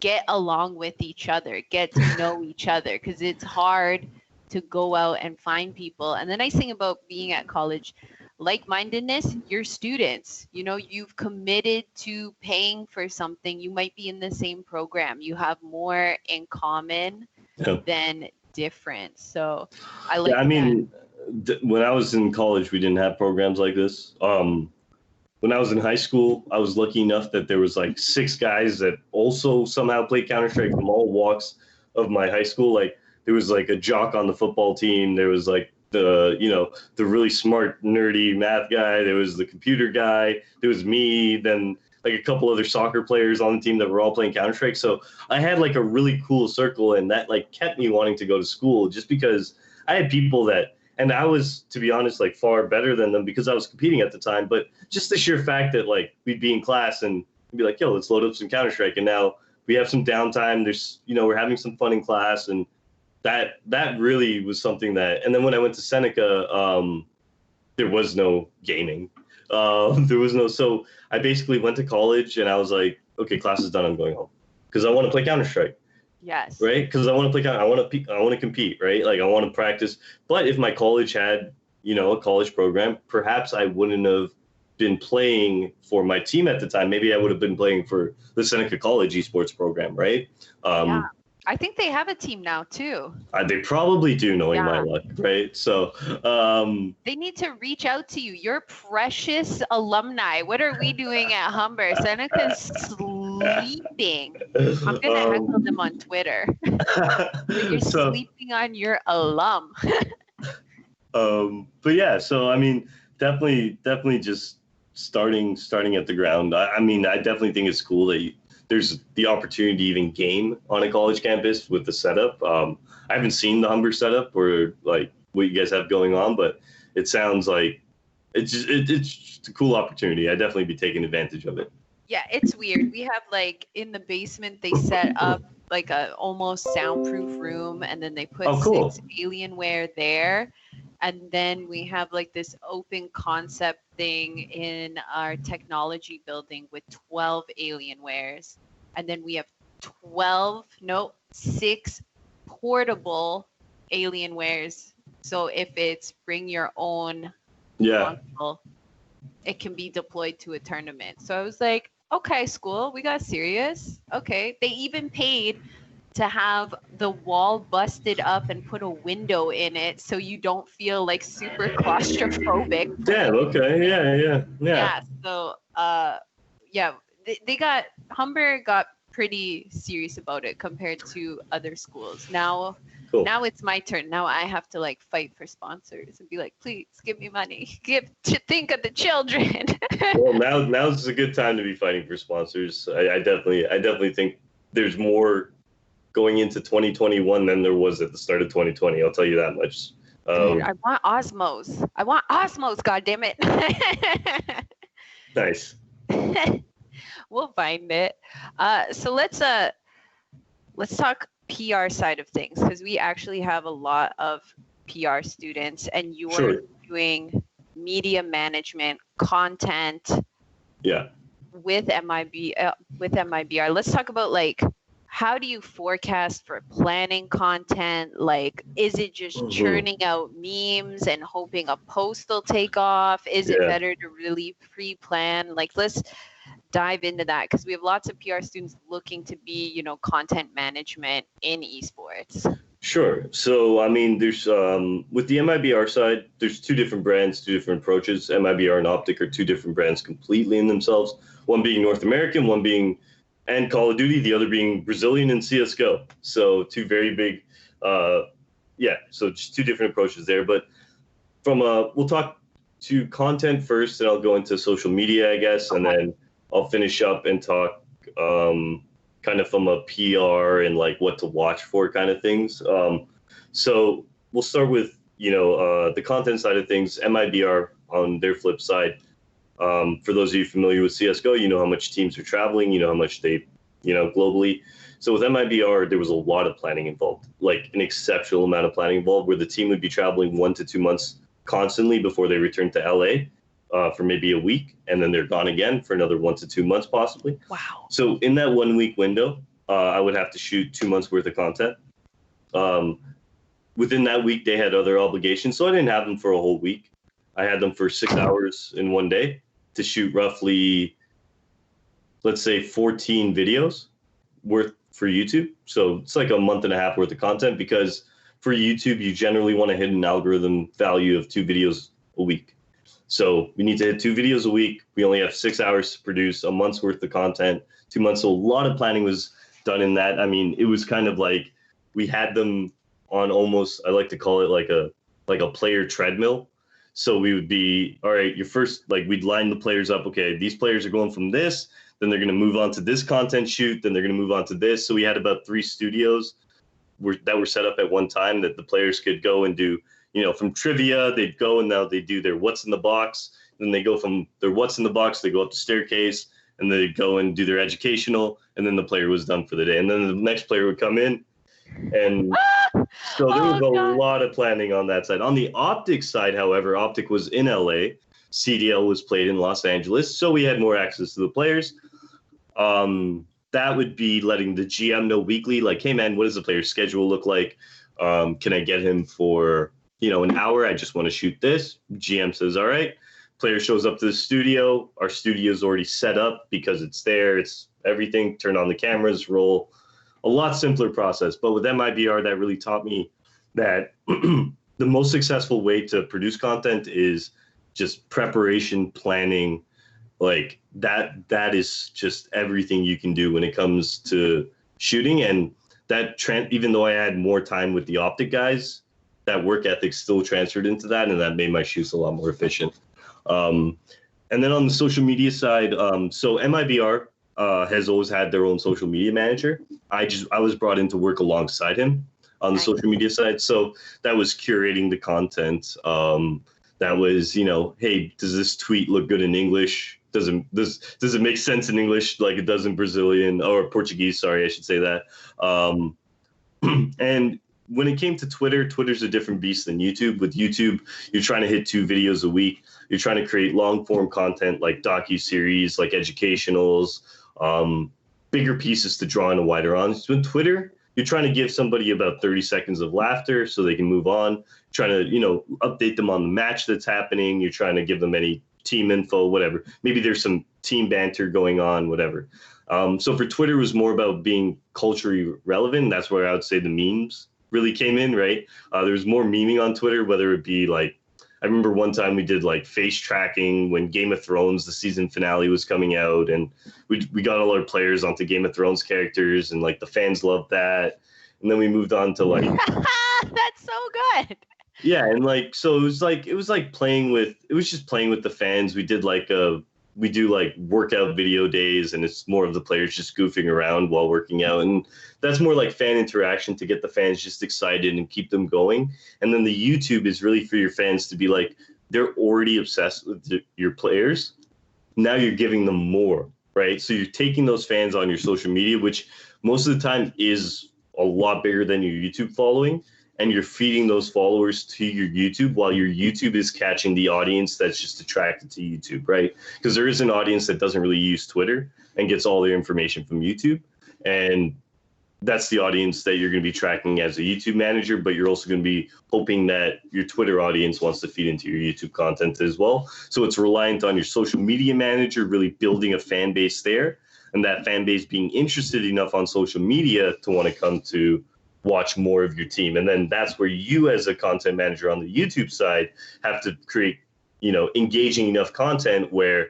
get along with each other, get to know each other, because it's hard to go out and find people. And the nice thing about being at college, like-mindedness, you're students, you've committed to paying for something. You might be in the same program. You have more in common than different. So I like that. When I was in college, we didn't have programs like this. When I was in high school, I was lucky enough that there was 6 guys that also somehow played Counter-Strike from all walks of my high school. There was a jock on the football team. There was the really smart, nerdy math guy. There was the computer guy. There was me. Then a couple other soccer players on the team that were all playing Counter-Strike. So I had a really cool circle, and that kept me wanting to go to school, just because I had people that And I was, to be honest, like far better than them because I was competing at the time. But just the sheer fact that like we'd be in class and we'd be like, yo, let's load up some Counter-Strike. And now we have some downtime. There's, we're having some fun in class. And that really was something that, and then when I went to Seneca, there was no gaming. So I basically went to college and I was like, okay, class is done. I'm going home because I want to play Counter-Strike. Yes. Right. Because I want to play, I want to compete. Right. Like I want to practice. But if my college had, a college program, perhaps I wouldn't have been playing for my team at the time. Maybe I would have been playing for the Seneca College esports program. Right. Yeah. I think they have a team now too. They probably do, knowing my luck, right? So they need to reach out to you. You're precious alumni. What are we doing at Humber? Seneca's sleeping. I'm gonna heckle them on Twitter. You're sleeping on your alum. But yeah, so I mean, definitely just starting at the ground. I mean, I definitely think it's cool that there's the opportunity to even game on a college campus with the setup. I haven't seen the Humber setup or like what you guys have going on, but it sounds like it's just a cool opportunity. I'd definitely be taking advantage of it. Yeah, it's weird. We have like in the basement, they set up like a almost soundproof room, and then they put 6 Alienware there. And then we have like this open concept thing in our technology building with 12 Alienwares. And then we have 6 portable Alienwares. So if it's bring your own console, it can be deployed to a tournament. So I was like, okay, school, we got serious. Okay. They even paid to have the wall busted up and put a window in it so you don't feel like super claustrophobic. Damn, okay. Yeah. Yeah. So Humber got pretty serious about it compared to other schools. Now it's my turn. Now I have to like fight for sponsors and be like, please give me money. Think of the children. Well, now's a good time to be fighting for sponsors. I definitely think there's more going into 2021 than there was at the start of 2020. I'll tell you that much. Dude, I want Osmos. God damn it. Nice. We'll find it. So let's talk PR side of things, because we actually have a lot of PR students, and you are doing media management, content. Yeah. With MIBR. Let's talk about like, how do you forecast for planning content? Like, is it just churning out memes and hoping a post will take off? Is it better to really pre-plan? Like, let's dive into that, because we have lots of PR students looking to be, content management in esports. Sure. So, I mean, there's with the MIBR side, there's 2 different brands, 2 different approaches. MIBR and Optic are 2 different brands completely in themselves. One being North American, one being and Call of Duty, the other being Brazilian and CSGO. So 2 very big, so just 2 different approaches there. But we'll talk to content first, and I'll go into social media, I guess, and then I'll finish up and talk kind of from a PR and like what to watch for kind of things. So we'll start with, the content side of things. MIBR on their flip side. For those of you familiar with CSGO, you know how much teams are traveling, you know how much they, globally. So with MIBR, there was a lot of planning involved, like an exceptional amount of planning involved, where the team would be traveling 1 to 2 months constantly before they return to LA for maybe a week, and then they're gone again for another 1 to 2 months possibly. Wow. So in that 1 week window, I would have to shoot 2 months worth of content. Within that week, they had other obligations, so I didn't have them for a whole week. I had them for 6 hours in one day to shoot roughly, let's say, 14 videos worth for YouTube. So it's like a month and a half worth of content, because for YouTube, you generally want to hit an algorithm value of 2 videos a week. So we need to hit 2 videos a week. We only have 6 hours to produce a month's worth of content, 2 months. So a lot of planning was done in that. I mean, it was kind of like we had them on almost, I like to call it like a player treadmill. So we would be, all right, we'd line the players up. Okay, these players are going from this, then they're going to move on to this content shoot, then they're going to move on to this. So we had about 3 studios that were set up at one time that the players could go and do, from trivia, they'd go and now they do their what's in the box. Then they go from their what's in the box, they go up the staircase, and they go and do their educational, and then the player was done for the day. And then the next player would come in. And so there was a lot of planning on that side. On the Optic side, however, Optic was in LA. CDL was played in Los Angeles, so we had more access to the players. That would be letting the GM know weekly, like, hey, man, what does the player's schedule look like? Can I get him for, an hour? I just want to shoot this. GM says, all right. Player shows up to the studio. Our studio's already set up because it's there. It's everything. Turn on the cameras, roll. A lot simpler process. But with MIBR, that really taught me that the most successful way to produce content is just preparation, planning. Like that is just everything you can do when it comes to shooting. And that even though I had more time with the Optic guys, that work ethic still transferred into that, and that made my shoots a lot more efficient. And then on the social media side, so MIBR has always had their own social media manager. I was brought in to work alongside him on the social media side. So that was curating the content. That was, hey, does this tweet look good in English? Does it make sense in English like it does in Brazilian or Portuguese? Sorry, I should say that. And when it came to Twitter, Twitter's a different beast than YouTube. With YouTube, you're trying to hit 2 videos a week. You're trying to create long form content like docuseries, like educationals, bigger pieces to draw in a wider audience. With Twitter, you're trying to give somebody about 30 seconds of laughter so they can move on. Trying to, update them on the match that's happening. You're trying to give them any team info, whatever. Maybe there's some team banter going on, whatever. So for Twitter, it was more about being culturally relevant. That's where I would say the memes really came in, right? There was more memeing on Twitter, whether it be like, I remember one time we did like face tracking when Game of Thrones, the season finale was coming out, and we got all our players onto Game of Thrones characters, and like the fans loved that. And then we moved on to like that's so good. Yeah, and like so it was just playing with the fans. We do like workout video days, and it's more of the players just goofing around while working out, and that's more like fan interaction to get the fans just excited and keep them going. And then the YouTube is really for your fans to be like, they're already obsessed with your players. Now you're giving them more, right? So you're taking those fans on your social media, which most of the time is a lot bigger than your YouTube following, and you're feeding those followers to your YouTube while your YouTube is catching the audience that's just attracted to YouTube, right? Because there is an audience that doesn't really use Twitter and gets all their information from YouTube. And that's the audience that you're going to be tracking as a YouTube manager, but you're also going to be hoping that your Twitter audience wants to feed into your YouTube content as well. So it's reliant on your social media manager really building a fan base there, and that fan base being interested enough on social media to want to come to watch more of your team. And then that's where you as a content manager on the YouTube side have to create, engaging enough content where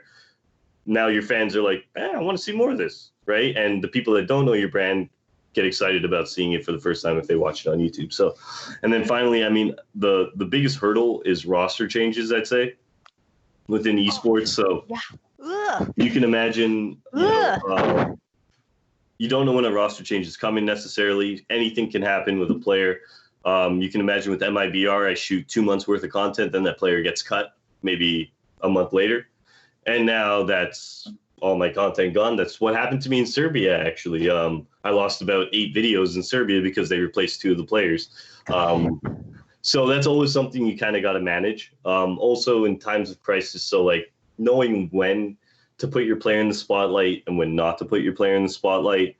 now your fans are like, I want to see more of this, right? And the people that don't know your brand get excited about seeing it for the first time if they watch it on YouTube. So, and then finally, I mean, the biggest hurdle is roster changes, I'd say, within esports. So you can imagine, you don't know when a roster change is coming necessarily. Anything can happen with a player. You can imagine with MIBR, I shoot 2 months worth of content, then that player gets cut maybe a month later. And now that's all my content gone. That's what happened to me in Serbia, actually. I lost about 8 videos in Serbia because they replaced 2 of the players. So that's always something you kind of got to manage. Also in times of crisis, so like knowing when to put your player in the spotlight and when not to put your player in the spotlight.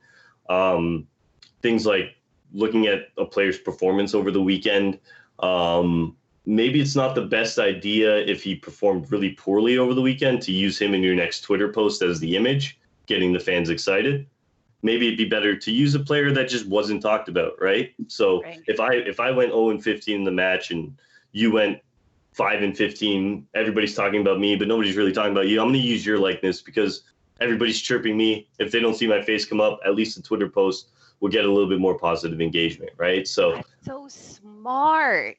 Things like looking at a player's performance over the weekend. Maybe it's not the best idea if he performed really poorly over the weekend to use him in your next Twitter post as the image, getting the fans excited. Maybe it'd be better to use a player that just wasn't talked about, right? So if I went 0-15 in the match and you went 5-15, everybody's talking about me, but nobody's really talking about you. I'm going to use your likeness because everybody's chirping me. If they don't see my face come up, at least the Twitter post will get a little bit more positive engagement, right? So that's so smart.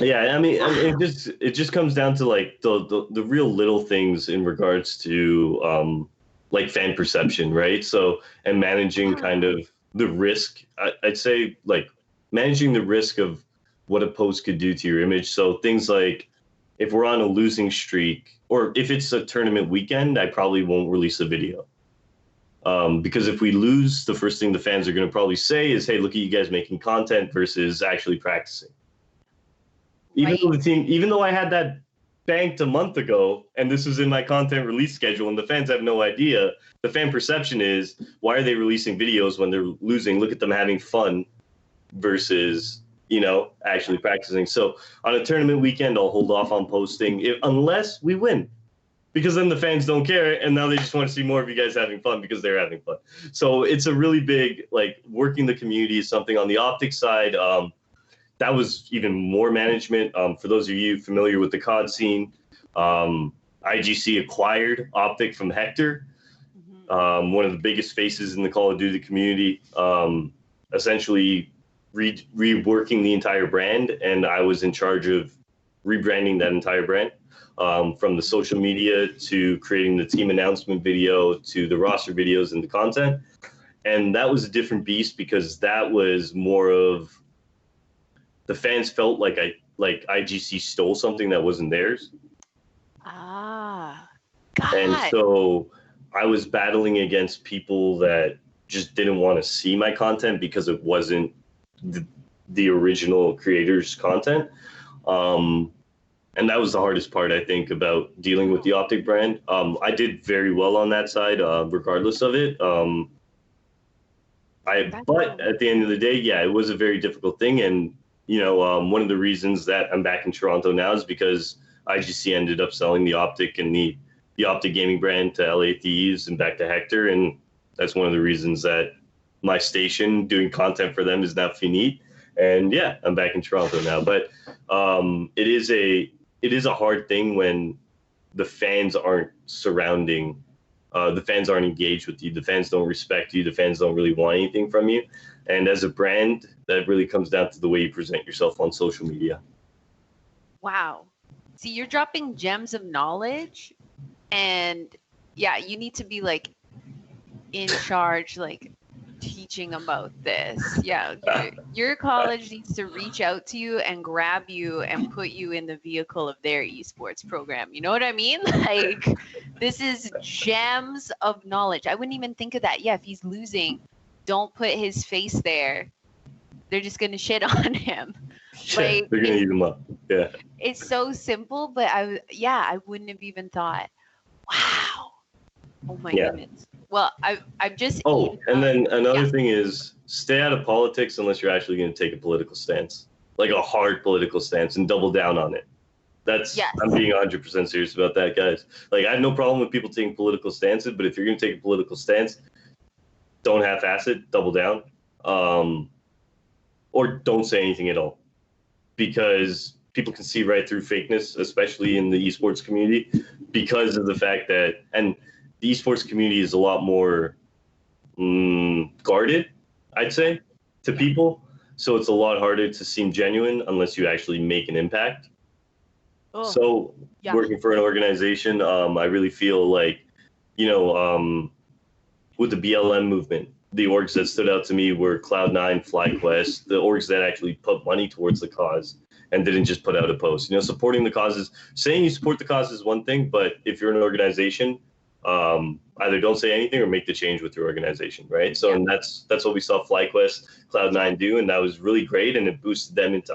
Yeah, I mean, it just comes down to like the real little things in regards to like fan perception, right? So and managing kind of the risk. I'd say like managing the risk of what a post could do to your image. So things like if we're on a losing streak, or if it's a tournament weekend, I probably won't release a video. Because if we lose, the first thing the fans are going to probably say is, hey, look at you guys making content versus actually practicing. Right. Even though I had that banked a month ago, and this was in my content release schedule, and the fans have no idea, the fan perception is, why are they releasing videos when they're losing? Look at them having fun versus, actually practicing. So on a tournament weekend, I'll hold off on posting unless we win, because then the fans don't care, and now they just want to see more of you guys having fun because they're having fun. So it's a really big, working the community is something. On the optics side, that was even more management. For those of you familiar with the COD scene, IGC acquired Optic from Hector, one of the biggest faces in the Call of Duty community, essentially reworking the entire brand, and I was in charge of rebranding that entire brand, from the social media to creating the team announcement video to the roster videos and the content. And that was a different beast because that was more of, the fans felt like IGC stole something that wasn't theirs. Ah, God. And so I was battling against people that just didn't want to see my content because it wasn't the original creator's content. And that was the hardest part, I think, about dealing with the Optic brand. I did very well on that side, regardless of it. But at the end of the day, yeah, it was a very difficult thing. And, one of the reasons that I'm back in Toronto now is because IGC ended up selling the Optic and the Optic gaming brand to LA Thieves and back to Hector. And that's one of the reasons that my station doing content for them is now finite. And yeah, I'm back in Toronto now. But it is a hard thing when the fans aren't surrounding, the fans aren't engaged with you, the fans don't respect you, the fans don't really want anything from you. And as a brand, that really comes down to the way you present yourself on social media. Wow. See, you're dropping gems of knowledge, and yeah, you need to be in charge, teaching about this. Yeah, your college needs to reach out to you and grab you and put you in the vehicle of their esports program. You know what I mean? This is gems of knowledge. I wouldn't even think of that. Yeah, if he's losing, don't put his face there. They're just gonna shit on him. Yeah, they're gonna eat him up. Yeah. It's so simple, but I wouldn't have even thought. Wow. Oh my goodness. Well, I've just. And then another thing is, stay out of politics unless you're actually going to take a political stance, like a hard political stance, and double down on it. I'm being 100% serious about that, guys. I have no problem with people taking political stances, but if you're going to take a political stance, don't half-ass it, double down, or don't say anything at all, because people can see right through fakeness, especially in the esports community, because of the fact that, and the esports community is a lot more guarded, I'd say, to people. So it's a lot harder to seem genuine unless you actually make an impact. Working for an organization, I really feel like, with the BLM movement, the orgs that stood out to me were Cloud9, FlyQuest, the orgs that actually put money towards the cause and didn't just put out a post. Supporting the causes, saying you support the cause is one thing, but if you're an organization, either don't say anything or make the change with your organization, right? So, and that's what we saw FlyQuest, Cloud9 do, and that was really great, and it boosted them into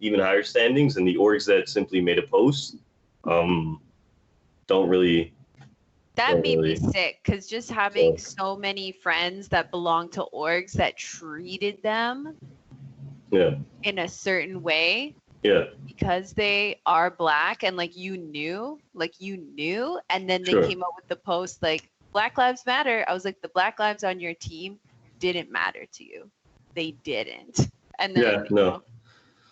even higher standings. And the orgs that simply made a post, don't really. That made me sick, because just having so many friends that belong to orgs that treated them in a certain way, because they are Black, and you knew, and then they came up with the post Black Lives Matter. I was like, the Black lives on your team didn't matter to you. They didn't. And then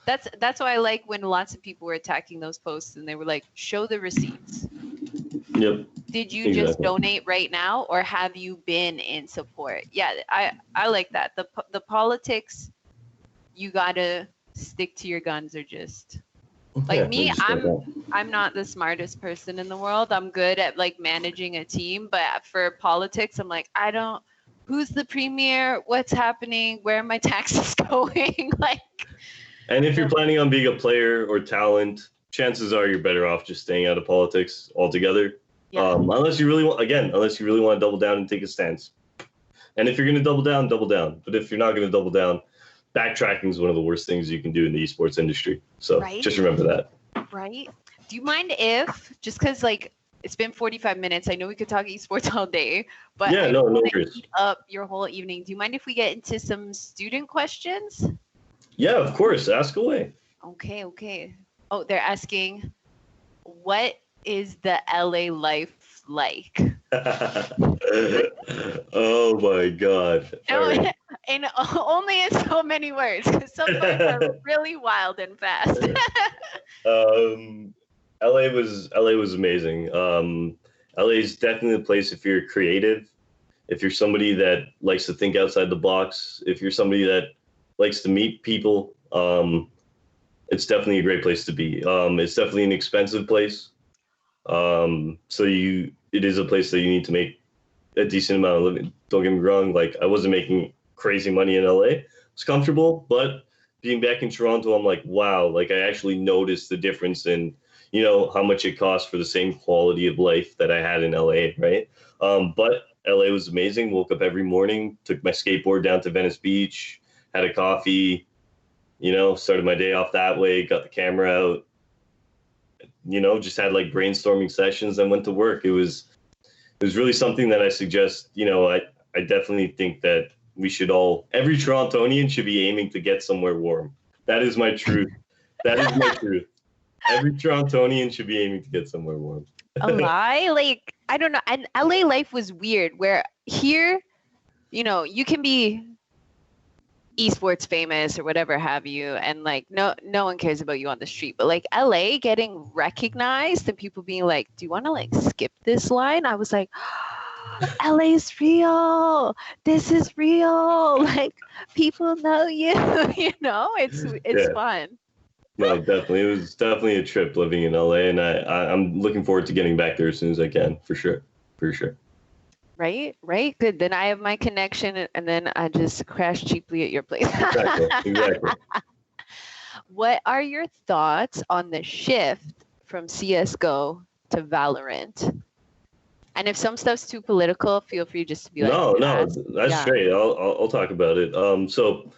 that's why I like when lots of people were attacking those posts and they were like, show the receipts. Yep. Did you just donate right now, or have you been in support? Yeah, I like that. The politics, you gotta stick to your guns, or just me. I'm not the smartest person in the world. I'm good at managing a team, but for politics, I'm like, I don't. Who's the premier? What's happening? Where are my taxes going? And if you're planning on being a player or talent, chances are you're better off just staying out of politics altogether. Yeah. Unless you really want, again, unless you really want to double down and take a stance. And if you're going to double down, double down. But if you're not going to double down, backtracking is one of the worst things you can do in the esports industry. So Right. just remember that. Right. Do you mind if, just because like it's been 45 minutes, I know we could talk esports all day, but Yeah, I no don't want to worries. eat up your whole evening. Do you mind if we get into some student questions? Yeah, of course. Ask away. Okay, okay. Oh, they're asking, what is the LA life like? Oh my God. No, All right. and only in so many words, because some parts are really wild and fast. LA was amazing. LA is definitely a place if you're creative, if you're somebody that likes to think outside the box, if you're somebody that likes to meet people. It's definitely a great place to be. It's definitely an expensive place. It is a place that you need to make a decent amount of living. Don't get me wrong, like I wasn't making crazy money in LA. It's comfortable, but being back in Toronto, I'm like, wow, like I actually noticed the difference in, how much it costs for the same quality of life that I had in LA, right? But LA was amazing. Woke up every morning, took my skateboard down to Venice Beach, had a coffee, started my day off that way, got the camera out, just had like brainstorming sessions and went to work. It was really something that I suggest, I definitely think that every Torontonian should be aiming to get somewhere warm. That is my truth. That is my truth. Every Torontonian should be aiming to get somewhere warm. A lie? Like, I don't know. And LA life was weird where here, you can be esports famous or whatever have you, and like no one cares about you on the street, but like LA getting recognized and people being like, do you want to like skip this line? I was like, LA is real, this is real, like people know you. It's Yeah. fun. No, definitely. It was definitely a trip living in LA, and I'm looking forward to getting back there as soon as I can, for sure. Right. Good. Then I have my connection, and then I just crash cheaply at your place. Exactly. What are your thoughts on the shift from CSGO to Valorant? And if some stuff's too political, feel free just to be like, No, that's straight. I'll talk about it. So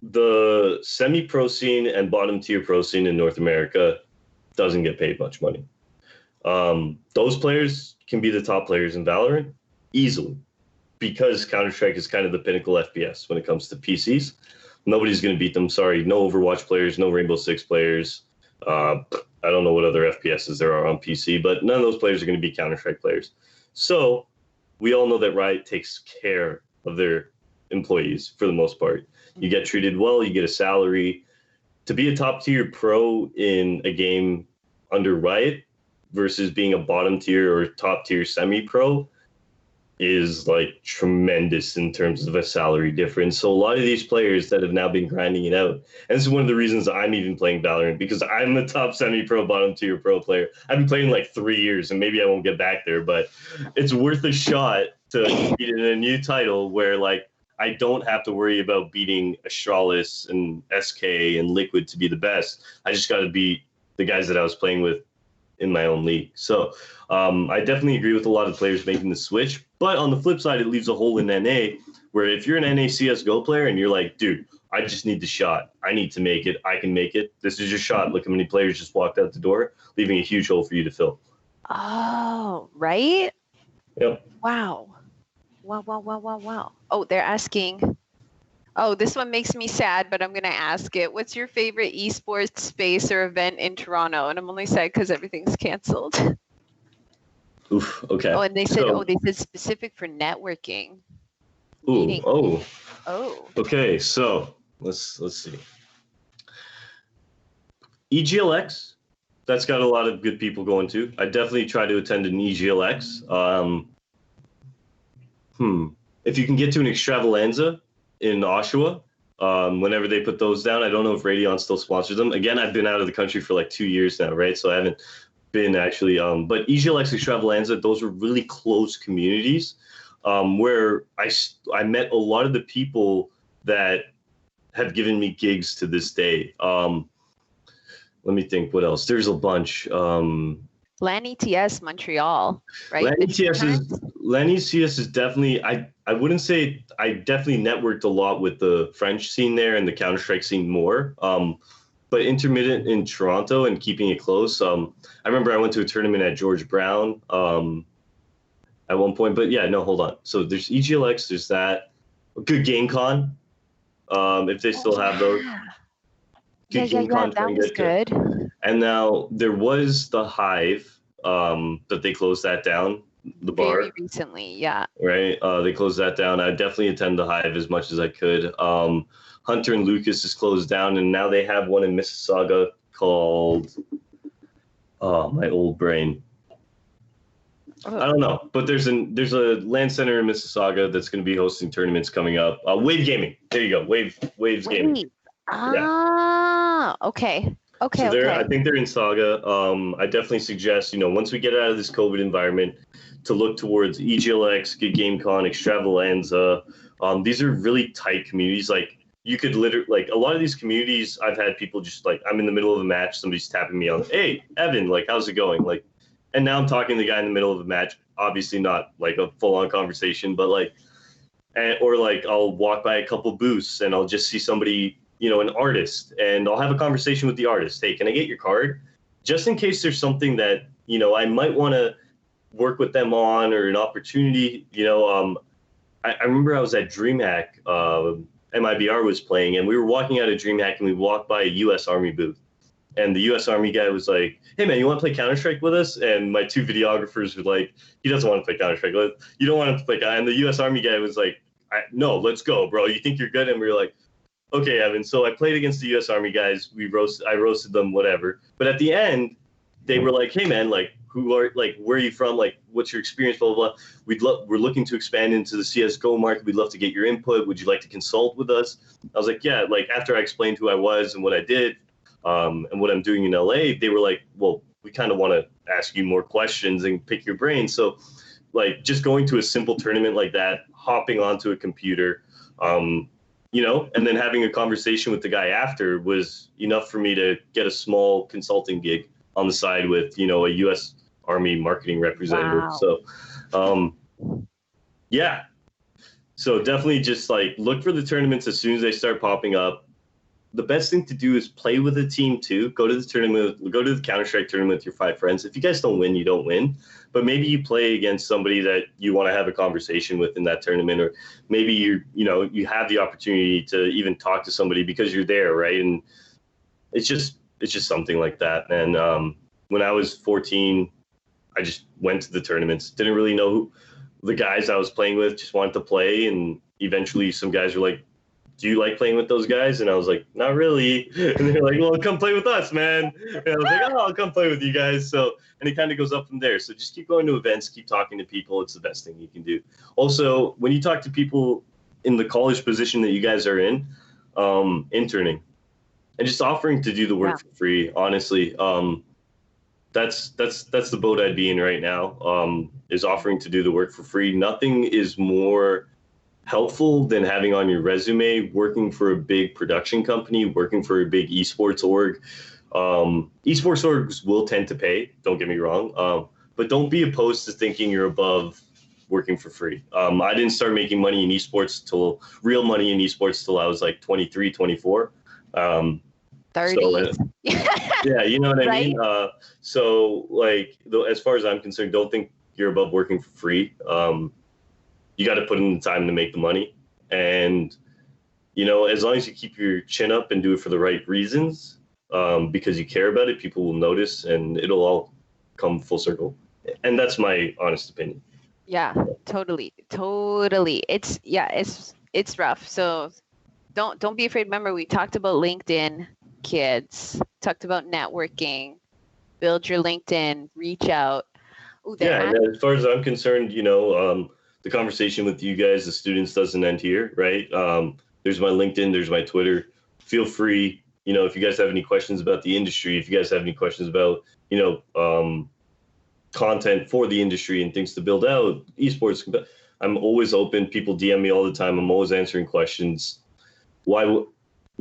the semi-pro scene and bottom tier pro scene in North America doesn't get paid much money. Those players can be the top players in Valorant easily because Counter-Strike is kind of the pinnacle FPS when it comes to PCs. Nobody's going to beat them. Sorry, no Overwatch players, no Rainbow Six players. I don't know what other FPSs there are on PC, but none of those players are going to be Counter-Strike players. So we all know that Riot takes care of their employees for the most part. You get treated well, you get a salary. To be a top tier pro in a game under Riot versus being a bottom tier or top tier semi-pro is like tremendous in terms of a salary difference. So a lot of these players that have now been grinding it out, and this is one of the reasons I'm even playing Valorant, because I'm the top semi-pro, bottom tier pro player. I've been playing like 3 years, and maybe I won't get back there, but it's worth a shot to compete in a new title where like I don't have to worry about beating Astralis and SK and Liquid to be the best. I just got to beat the guys that I was playing with in my own league. So I definitely agree with a lot of players making the switch. But on the flip side, it leaves a hole in NA where if you're an NA CSGO player and you're like, dude, I just need the shot. I need to make it. I can make it. This is your shot. Look how many players just walked out the door, leaving a huge hole for you to fill. Oh, right? Yep. Wow. Oh, they're asking. Oh, this one makes me sad, but I'm going to ask it. What's your favorite esports space or event in Toronto? And I'm only sad because everything's canceled. Oof, okay. Oh, and they said, they said specific for networking. Oh. Oh. Okay, so let's see. EGLX, that's got a lot of good people going to. I definitely try to attend an EGLX. If you can get to an Extravaganza in Oshawa, whenever they put those down, I don't know if Radeon still sponsors them. Again, I've been out of the country for like 2 years now, right? So I haven't been actually, but EGLX Extravaganza, those were really close communities where I met a lot of the people that have given me gigs to this day. Let me think what else. There's a bunch. LAN ETS Montreal, right? LAN ETS is definitely, I wouldn't say, I definitely networked a lot with the French scene there and the Counter-Strike scene more. But intermittent in Toronto and keeping it close. I remember I went to a tournament at George Brown at one point, but yeah, no, hold on. So there's EGLX, there's that. Good GameCon, if they still have those. Good GameCon, that was good. And now there was the Hive, that they closed that down, the bar. Very recently, yeah. Right, they closed that down. I definitely attend the Hive as much as I could. Hunter and Lucas is closed down, and now they have one in Mississauga called, my old brain. I don't know, but there's a LAN center in Mississauga that's going to be hosting tournaments coming up. Wave Gaming, there you go, Waves Gaming. Ah, yeah. Okay. So I think they're in Saga. I definitely suggest, once we get out of this COVID environment, to look towards EGLX, Good GameCon, Extravaganza. These are really tight communities. Like, you could literally, like, a lot of these communities, I've had people just, like, I'm in the middle of a match, somebody's tapping me on, hey, Evan, like, how's it going? Like, and now I'm talking to the guy in the middle of a match, obviously not, like, a full-on conversation, but, like, or, like, I'll walk by a couple booths, and I'll just see somebody, an artist, and I'll have a conversation with the artist. Hey, can I get your card? Just in case there's something that, I might want to work with them on, or an opportunity, I remember I was at DreamHack, MIBR was playing, and we were walking out of DreamHack, and we walked by a U.S. Army booth. And the U.S. Army guy was like, hey, man, you want to play Counter-Strike with us? And my two videographers were like, he doesn't want to play Counter-Strike. You don't want to play. And the U.S. Army guy was like, no, let's go, bro. You think you're good? And we were like, okay, Evan. So I played against the U.S. Army guys. I roasted them, whatever. But at the end, they were like, hey, man, like, where are you from? Like, what's your experience? Blah, blah, blah. We're looking to expand into the CSGO market. We'd love to get your input. Would you like to consult with us? I was like, yeah. Like, after I explained who I was and what I did, and what I'm doing in LA, they were like, well, we kind of want to ask you more questions and pick your brain. So, like, just going to a simple tournament like that, hopping onto a computer, and then having a conversation with the guy after was enough for me to get a small consulting gig on the side with, a U.S. Army marketing representative. Wow. So, yeah. So definitely just, like, look for the tournaments as soon as they start popping up. The best thing to do is play with a team too. Go to the tournament, go to the Counter-Strike tournament with your 5 friends. If you guys don't win, you don't win. But maybe you play against somebody that you want to have a conversation with in that tournament, or maybe you have the opportunity to even talk to somebody because you're there, right? And it's just something like that. And when I was 14, I just went to the tournaments. Didn't really know who the guys I was playing with, just wanted to play. And eventually some guys were like, do you like playing with those guys? And I was like, not really. And they're like, well, come play with us, man. And I was like, oh, I'll come play with you guys. So, and it kind of goes up from there. So just keep going to events, keep talking to people. It's the best thing you can do. Also, when you talk to people in the college position that you guys are in, interning, and just offering to do the work for free, honestly, that's the boat I'd be in right now, is offering to do the work for free. Nothing is more helpful than having on your resume working for a big production company, working for a big esports org. Esports orgs will tend to pay, don't get me wrong, but don't be opposed to thinking you're above working for free. I didn't start making money in esports real money in esports till I was like 23, 24. 30. So, yeah, you know what I mean? So, like, as far as I'm concerned, don't think you're above working for free. You got to put in the time to make the money. And, as long as you keep your chin up and do it for the right reasons, because you care about it, people will notice and it'll all come full circle. And that's my honest opinion. Yeah, totally. It's rough. So don't be afraid. Remember, we talked about LinkedIn, kids, talked about networking, build your LinkedIn, reach out. And as far as I'm concerned, the conversation with you guys, the students, doesn't end here, right? There's my LinkedIn, there's my Twitter. Feel free, if you guys have any questions about the industry, if you guys have any questions about, content for the industry and things to build out, esports, I'm always open. People DM me all the time. I'm always answering questions. Why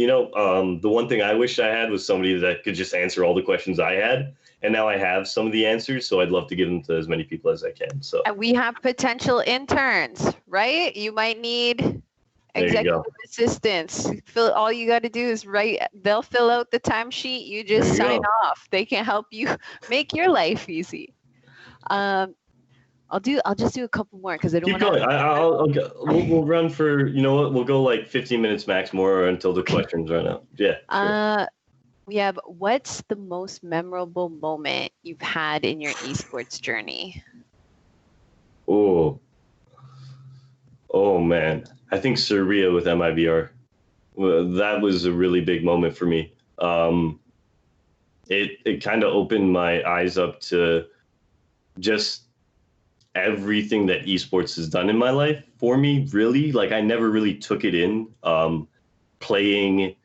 The one thing I wished I had was somebody that could just answer all the questions I had. And now I have some of the answers, so I'd love to give them to as many people as I can. So And we have potential interns, right? You might need there you executive go. assistants. All you got to do is write. They'll fill out the timesheet. You just There you sign go. off. They can help you make your life easy. I'll just do a couple more because I don't Keep want going. We'll run for, you know what? We'll go like 15 minutes max more until the questions run out. Yeah. Sure. We have, what's the most memorable moment you've had in your esports journey? Oh man. I think Serbia with MIBR. Well, that was a really big moment for me. It kind of opened my eyes up to just everything that esports has done in my life for me, really. Like, I never really took it in. Playing,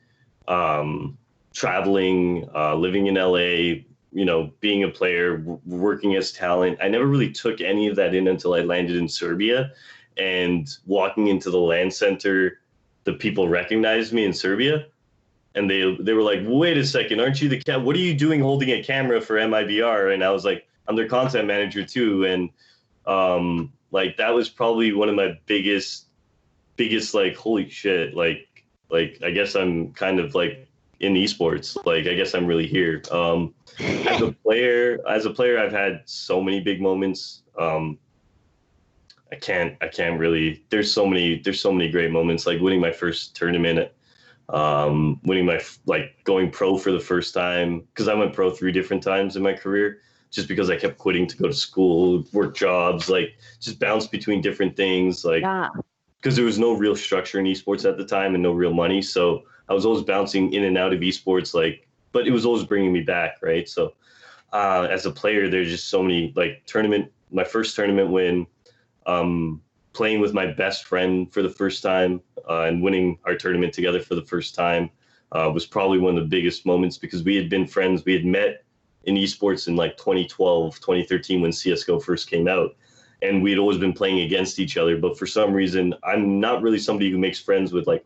traveling, living in LA, being a player, working as talent. I never really took any of that in until I landed in Serbia, and walking into the LAN center, the people recognized me in Serbia, and they were like, "Wait a second, aren't you the what are you doing holding a camera for MIBR?" And I was like, "I'm their content manager too." And like, that was probably one of my biggest like, holy shit, like I guess I'm kind of like in esports. Like, I guess I'm really here. As a player, I've had so many big moments. I can't really. There's so many great moments, like winning my first tournament, winning my going pro for the first time, because I went pro 3 different times in my career, just because I kept quitting to go to school, work jobs, like just bounce between different things, like because there was no real structure in esports at the time and no real money, so I was always bouncing in and out of esports, like, but it was always bringing me back, right? So as a player, there's just so many, like, my first tournament win, playing with my best friend for the first time, and winning our tournament together for the first time, was probably one of the biggest moments, because we had been friends. We had met in esports in like 2012, 2013 when CSGO first came out. And we'd always been playing against each other. But for some reason, I'm not really somebody who makes friends with like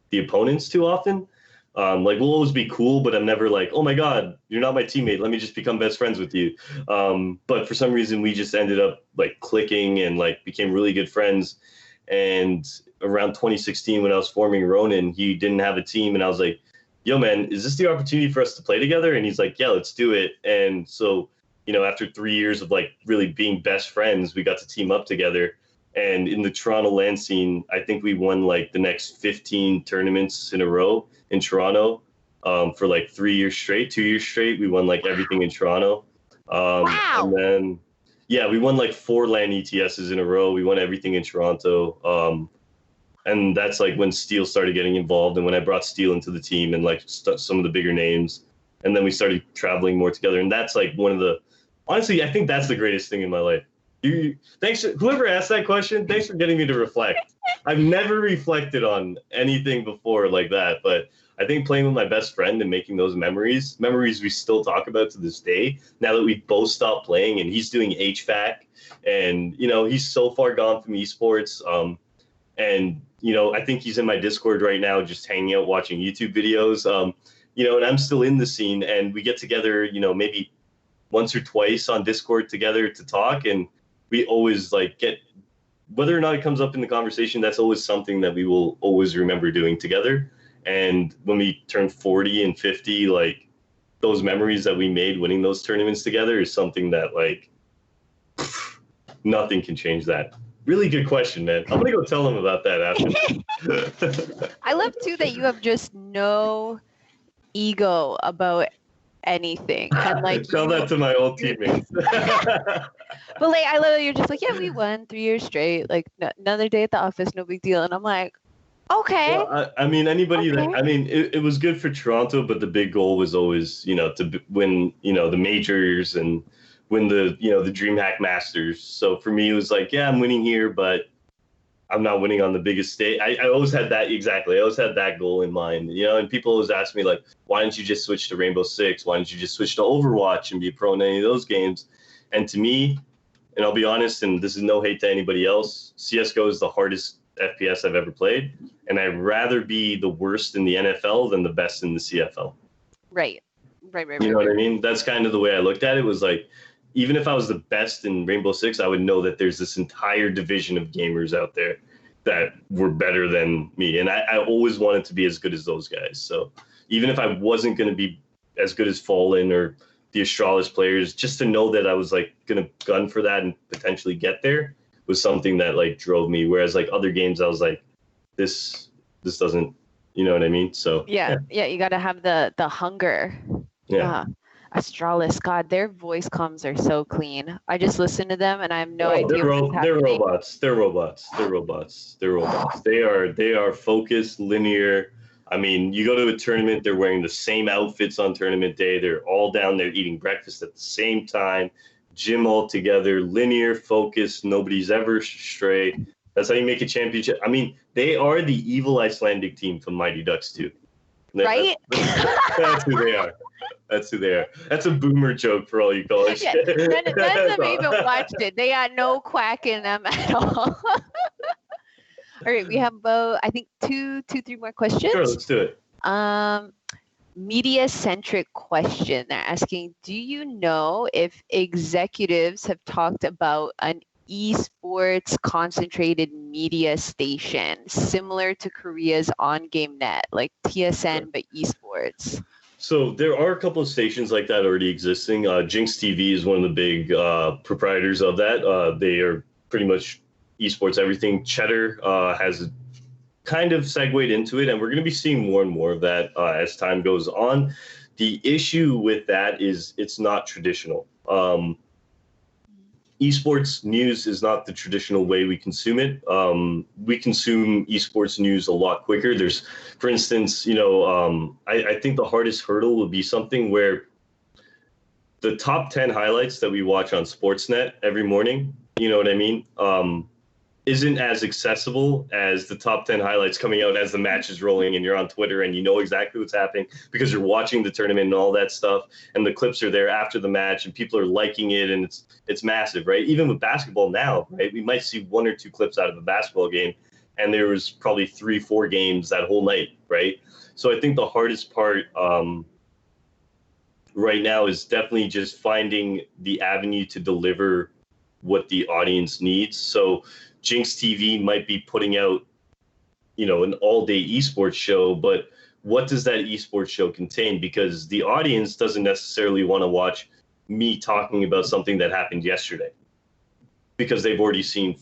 the opponents too often. Like, we'll always be cool, but I'm never like, "Oh my God, you're not my teammate, let me just become best friends with you." But for some reason, we just ended up like clicking and like became really good friends. And around 2016, when I was forming Ronin, he didn't have a team, and I was like, "Yo, man, is this the opportunity for us to play together?" And he's like, "Yeah, let's do it." And so, after 3 years of like really being best friends, we got to team up together. And in the Toronto LAN scene, I think we won like the next 15 tournaments in a row in Toronto, for like 3 years straight, 2 years straight. We won like everything in Toronto. Wow. And then, yeah, we won like 4 LAN ETSs in a row. We won everything in Toronto. And that's like when Steel started getting involved, and when I brought Steel into the team, and like some of the bigger names. And then we started traveling more together. And that's like honestly, I think that's the greatest thing in my life. Thanks, whoever asked that question. Thanks for getting me to reflect. I've never reflected on anything before like that, but I think playing with my best friend and making those memories we still talk about to this day, now that we both stopped playing, and he's doing HVAC, and he's so far gone from esports. And I think he's in my Discord right now, just hanging out, watching YouTube videos. And I'm still in the scene, and we get together, maybe once or twice on Discord together to talk, and we always like get, whether or not it comes up in the conversation, that's always something that we will always remember doing together. And when we turn 40 and 50, like, those memories that we made winning those tournaments together is something that, like, nothing can change that. Really good question, man. I'm gonna go tell him about that after. I love too that you have just no ego about anything, and like, tell that to my old teammates. But like, I love that you're just like, "Yeah, we won 3 years straight, like, another day at the office, no big deal." And I'm like, okay. Well, I mean, anybody Okay. that, I mean, it was good for Toronto, but the big goal was always, to win, the majors and win the DreamHack Masters. So for me, it was like, yeah, I'm winning here, but I'm not winning on the biggest stage. I always had that, exactly. I always had that goal in mind, and people always ask me, like, why didn't you just switch to Rainbow Six? Why didn't you just switch to Overwatch and be a pro in any of those games? And to me, and I'll be honest, and this is no hate to anybody else, CSGO is the hardest FPS I've ever played, and I'd rather be the worst in the NFL than the best in the CFL. Right. You know what I mean? That's kind of the way I looked at it. Was like, even if I was the best in Rainbow Six, I would know that there's this entire division of gamers out there that were better than me, and I always wanted to be as good as those guys. So even if I wasn't going to be as good as Fallen or the Astralis players, just to know that I was like going to gun for that and potentially get there was something that like drove me. Whereas like other games, I was like, this doesn't, you know what I mean? So yeah, you got to have the hunger. Yeah. Astralis, God, their voice comms are so clean. I just listen to them and I have no idea what's happening. They're robots. They are focused, linear. I mean, you go to a tournament, they're wearing the same outfits on tournament day. They're all down there eating breakfast at the same time, gym all together, linear, focused. Nobody's ever stray. That's how you make a championship. I mean, they are the evil Icelandic team from Mighty Ducks 2. Right? That's who they are. That's who they are. That's a boomer joke for all you college. Yeah, none of them even watched it. They had no quack in them at all. All right, we have about, I think, three more questions. Sure, let's do it. Media-centric question. They're asking, do you know if executives have talked about an esports concentrated media station similar to Korea's on-game net, like TSN, but esports? So there are a couple of stations like that already existing. Jinx TV is one of the big proprietors of that. They are pretty much esports everything. Cheddar has kind of segued into it, and we're going to be seeing more and more of that as time goes on. The issue with that is it's not traditional. Esports news is not the traditional way we consume it. We consume esports news a lot quicker. There's, for instance, I think the hardest hurdle would be something where the top 10 highlights that we watch on Sportsnet every morning, you know what I mean, isn't as accessible as the top 10 highlights coming out as the match is rolling and you're on Twitter and you know exactly what's happening because you're watching the tournament and all that stuff, and the clips are there after the match and people are liking it, and it's massive, right? Even with basketball now, right? We might see one or two clips out of a basketball game, and there was probably 3-4 games that whole night, right? So I think the hardest part right now is definitely just finding the avenue to deliver what the audience needs. So Jinx TV might be putting out, an all-day esports show, but what does that esports show contain? Because the audience doesn't necessarily want to watch me talking about something that happened yesterday, because they've already seen,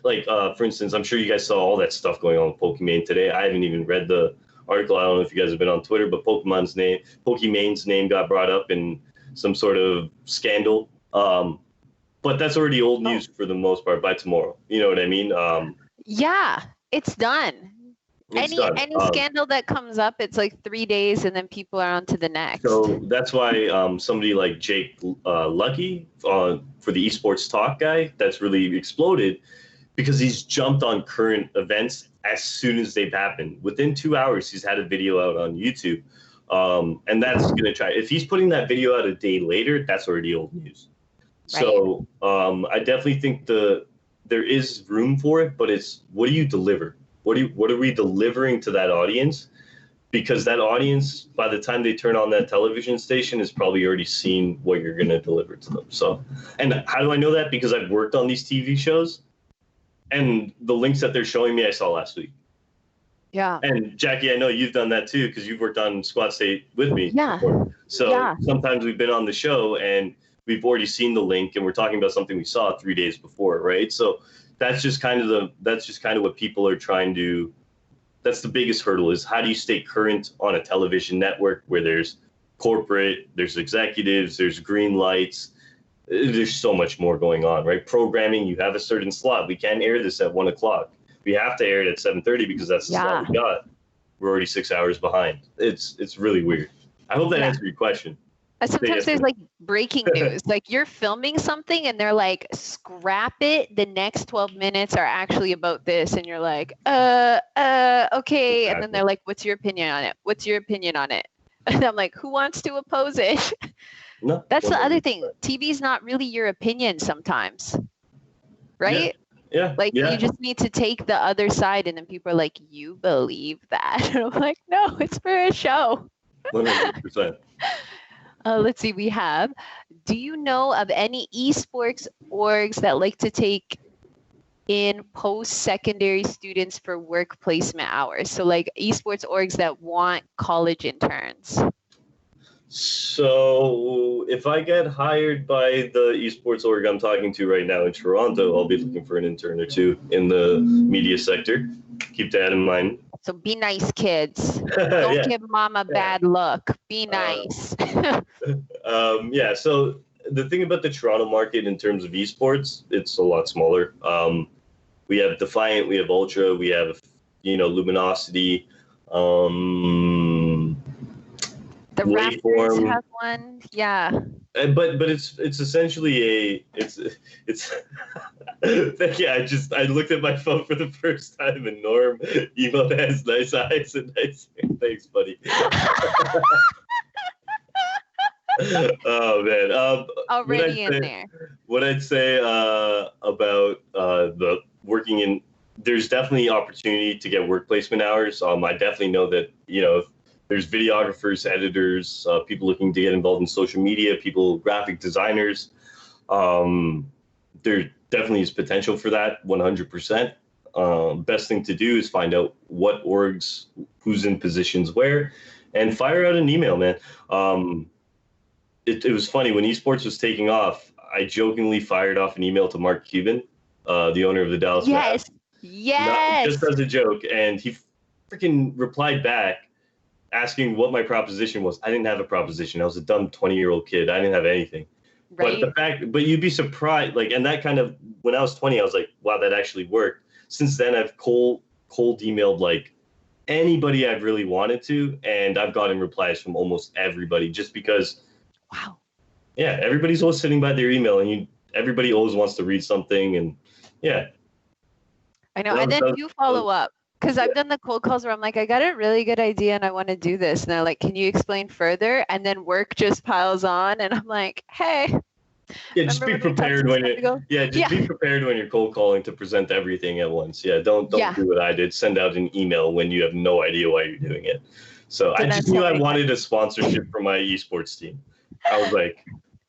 like, for instance, I'm sure you guys saw all that stuff going on with Pokimane today. I haven't even read the article. I don't know if you guys have been on Twitter, but Pokimane's name got brought up in some sort of scandal. But that's already old news for the most part by tomorrow. You know what I mean? Yeah, it's done. Any scandal that comes up, it's like 3 days and then people are on to the next. So that's why somebody like Jake Lucky for the Esports Talk guy, that's really exploded, because he's jumped on current events as soon as they've happened. Within 2 hours, he's had a video out on YouTube. And that's going to try. If he's putting that video out a day later, that's already old news. Right. So I definitely think there is room for it, but it's, what do you deliver? What are we delivering to that audience? Because that audience, by the time they turn on that television station, has probably already seen what you're going to deliver to them. So, and how do I know that? Because I've worked on these TV shows, and the links that they're showing me, I saw last week. Yeah. And Jackie, I know you've done that too, because you've worked on Squad State with me. Yeah. Before. So sometimes we've been on the show and we've already seen the link, and we're talking about something we saw 3 days before, right? So that's just kind of what people are trying to. That's the biggest hurdle, is how do you stay current on a television network where there's corporate, there's executives, there's green lights, there's so much more going on, right? Programming, you have a certain slot. We can't air this at 1 o'clock. We have to air it at 7:30 because that's the slot we got. We're already 6 hours behind. It's really weird. I hope that answered your question. Sometimes there's like breaking news, like you're filming something and they're like, scrap it, the next 12 minutes are actually about this, and you're like, okay. Exactly. And then they're like, what's your opinion on it? What's your opinion on it? And I'm like, who wants to oppose it? No, that's the other thing. TV's not really your opinion sometimes, right? Yeah. Like, you Yeah. just need to take the other side, and then people are like, "You believe that?" And I'm like, "No, it's for a show." 100%. Let's see, we have, do you know of any esports orgs that like to take in post-secondary students for work placement hours? So like esports orgs that want college interns. So if I get hired by the esports org I'm talking to right now in Toronto, I'll be looking for an intern or two in the media sector. Keep that in mind. So be nice, kids. Don't Yeah. give mom a bad look. Be nice. Yeah. So the thing about the Toronto market in terms of esports, it's a lot smaller. We have Defiant, we have Ultra, we have, Luminosity, The Raptors Waveform. have one. Yeah. But it's essentially it's I looked at my phone for the first time and Norm Emode has nice eyes and nice hair. Thanks, buddy. Oh man. Already in there. What I'd say about the working in, there's definitely opportunity to get work placement hours. I definitely know that, if there's videographers, editors, people looking to get involved in social media, people, graphic designers. There definitely is potential for that, 100%. Best thing to do is find out what orgs, who's in positions where, and fire out an email, man. It was funny when esports was taking off. I jokingly fired off an email to Mark Cuban, the owner of the Dallas Mavs. Yes. Just as a joke, and he freaking replied back asking what my proposition was. I didn't have a proposition. I was a dumb 20-year-old kid. I didn't have anything. Right. But you'd be surprised. Like, and that kind of, when I was 20, I was like, wow, that actually worked. Since then, I've cold emailed like anybody I've really wanted to, and I've gotten replies from almost everybody just because. Wow. Yeah, everybody's always sitting by their email, and everybody always wants to read something, and yeah. I know. And then you follow up. Because I've done the cold calls where I'm like, I got a really good idea and I want to do this. And they're like, can you explain further? And then work just piles on. And I'm like, hey. Yeah, just be prepared when be prepared when you're cold calling to present everything at once. Yeah, don't do what I did. Send out an email when you have no idea why you're doing it. So I just knew I wanted a sponsorship for my esports team. I was like,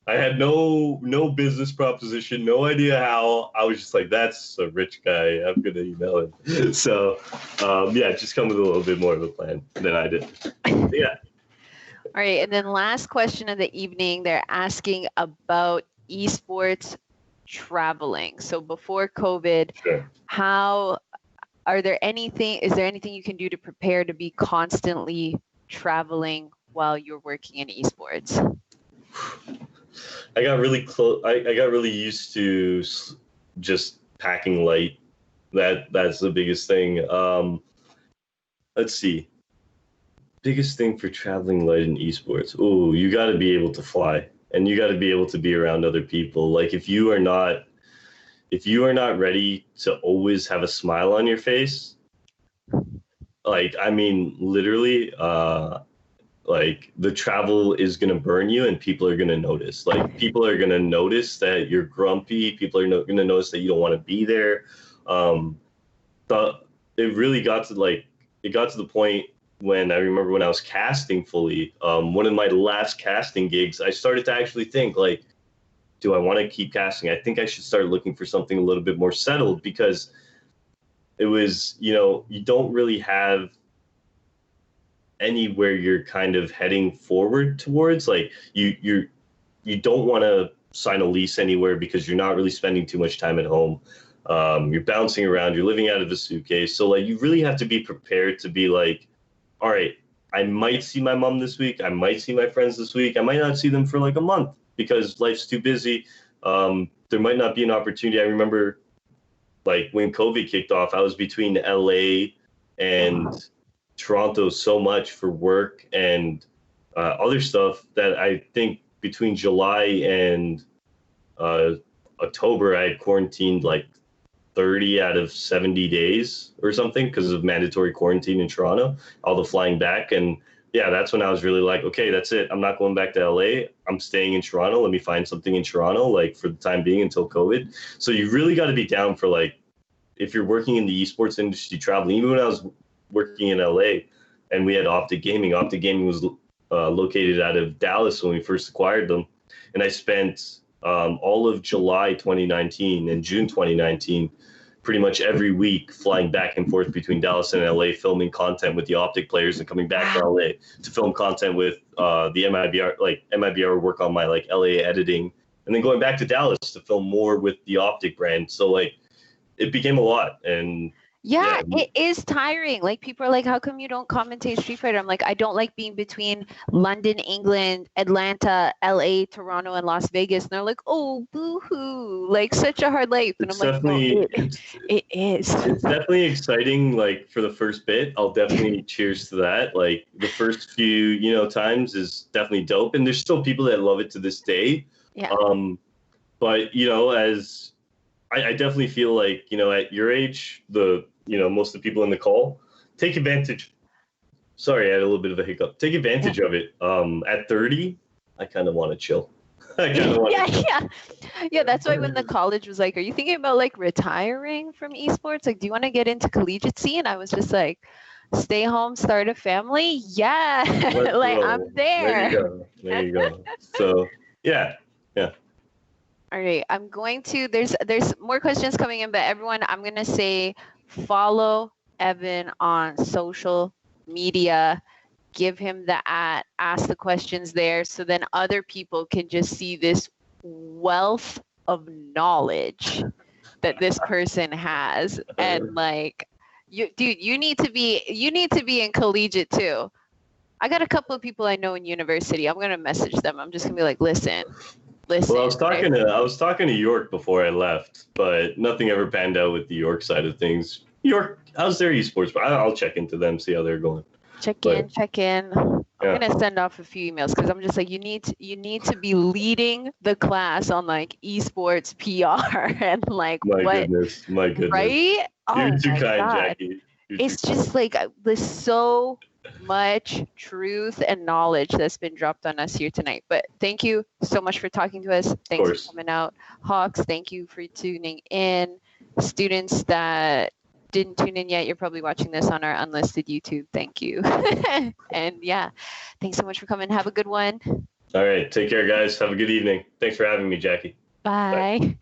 I had no business proposition, no idea how. I was just like, that's a rich guy. I'm going to email him. So, just come with a little bit more of a plan than I did. Yeah. All right. And then last question of the evening, they're asking about esports traveling. So before COVID, sure. Is there anything you can do to prepare to be constantly traveling while you're working in esports? I got really close. I got really used to just packing light. That's the biggest thing. Let's see. Biggest thing for traveling light in esports. Oh, you got to be able to fly, and you got to be able to be around other people. Like if you are not ready to always have a smile on your face, like I mean, literally. Like the travel is going to burn you and people are going to notice. Like people are going to notice that you're grumpy. People are going to notice that you don't want to be there. But it really got to the point when I remember when I was casting fully, one of my last casting gigs, I started to actually think like, do I want to keep casting? I think I should start looking for something a little bit more settled because it was, you don't really have anywhere you're kind of heading forward towards. Like you don't want to sign a lease anywhere because you're not really spending too much time at home. You're bouncing around, you're living out of a suitcase. So like you really have to be prepared to be like, all right, I might see my mom this week. I might see my friends this week. I might not see them for like a month because life's too busy. There might not be an opportunity. I remember like when COVID kicked off, I was between LA and Toronto so much for work and other stuff that I think between July and October, I had quarantined like 30 out of 70 days or something because of mandatory quarantine in Toronto, all the flying back. And yeah, that's when I was really like, okay, that's it. I'm not going back to LA. I'm staying in Toronto. Let me find something in Toronto, like for the time being until COVID. So you really got to be down for like if you're working in the esports industry, traveling, even when I was working in LA and we had Optic Gaming was located out of Dallas when we first acquired them. And I spent all of July 2019 and June 2019 pretty much every week flying back and forth between Dallas and LA, filming content with the Optic players and coming back to LA to film content with the MIBR, like MIBR work on my like LA editing, and then going back to Dallas to film more with the Optic brand. So like it became a lot. And yeah, it is tiring. Like people are like, how come you don't commentate Street Fighter? I'm like, I don't like being between London, England, Atlanta, LA, Toronto, and Las Vegas. And they're like, oh, boo-hoo, like such a hard life. And it's I'm like, definitely, no, it is. It's definitely exciting. Like for the first bit, I'll definitely cheers to that. Like the first few, times is definitely dope. And there's still people that love it to this day. Yeah. But as I definitely feel like, at your age, most of the people in the call, take advantage. Sorry, I had a little bit of a hiccup. Take advantage of it. At 30, I kind of want to chill. Yeah. That's why when the college was like, are you thinking about like retiring from esports? Like, do you want to get into collegiate scene? I was just like, stay home, start a family. Yeah. Like go. I'm there. There you go. So yeah. All right, I'm going to, there's more questions coming in, but everyone, I'm going to say follow Evan on social media, give him the ask the questions there, so then other people can just see this wealth of knowledge that this person has. And like, you need to be in collegiate too. I got a couple of people I know in university. I'm going to message them. I'm just going to be like, listen. Well, I was talking to York before I left, but nothing ever panned out with the York side of things. York, how's their esports? I'll check into them, see how they're going. Check in. I'm gonna send off a few emails because I'm just like, you need to be leading the class on like esports PR and like my goodness, right? You're too kind, Jackie. It's just like there's so much truth and knowledge that's been dropped on us here tonight. But thank you so much for talking to us. Thanks for coming out. Hawks, thank you for tuning in. Students that didn't tune in yet, you're probably watching this on our unlisted YouTube. Thank you. And yeah, thanks so much for coming. Have a good one. All right. Take care, guys. Have a good evening. Thanks for having me, Jackie. Bye.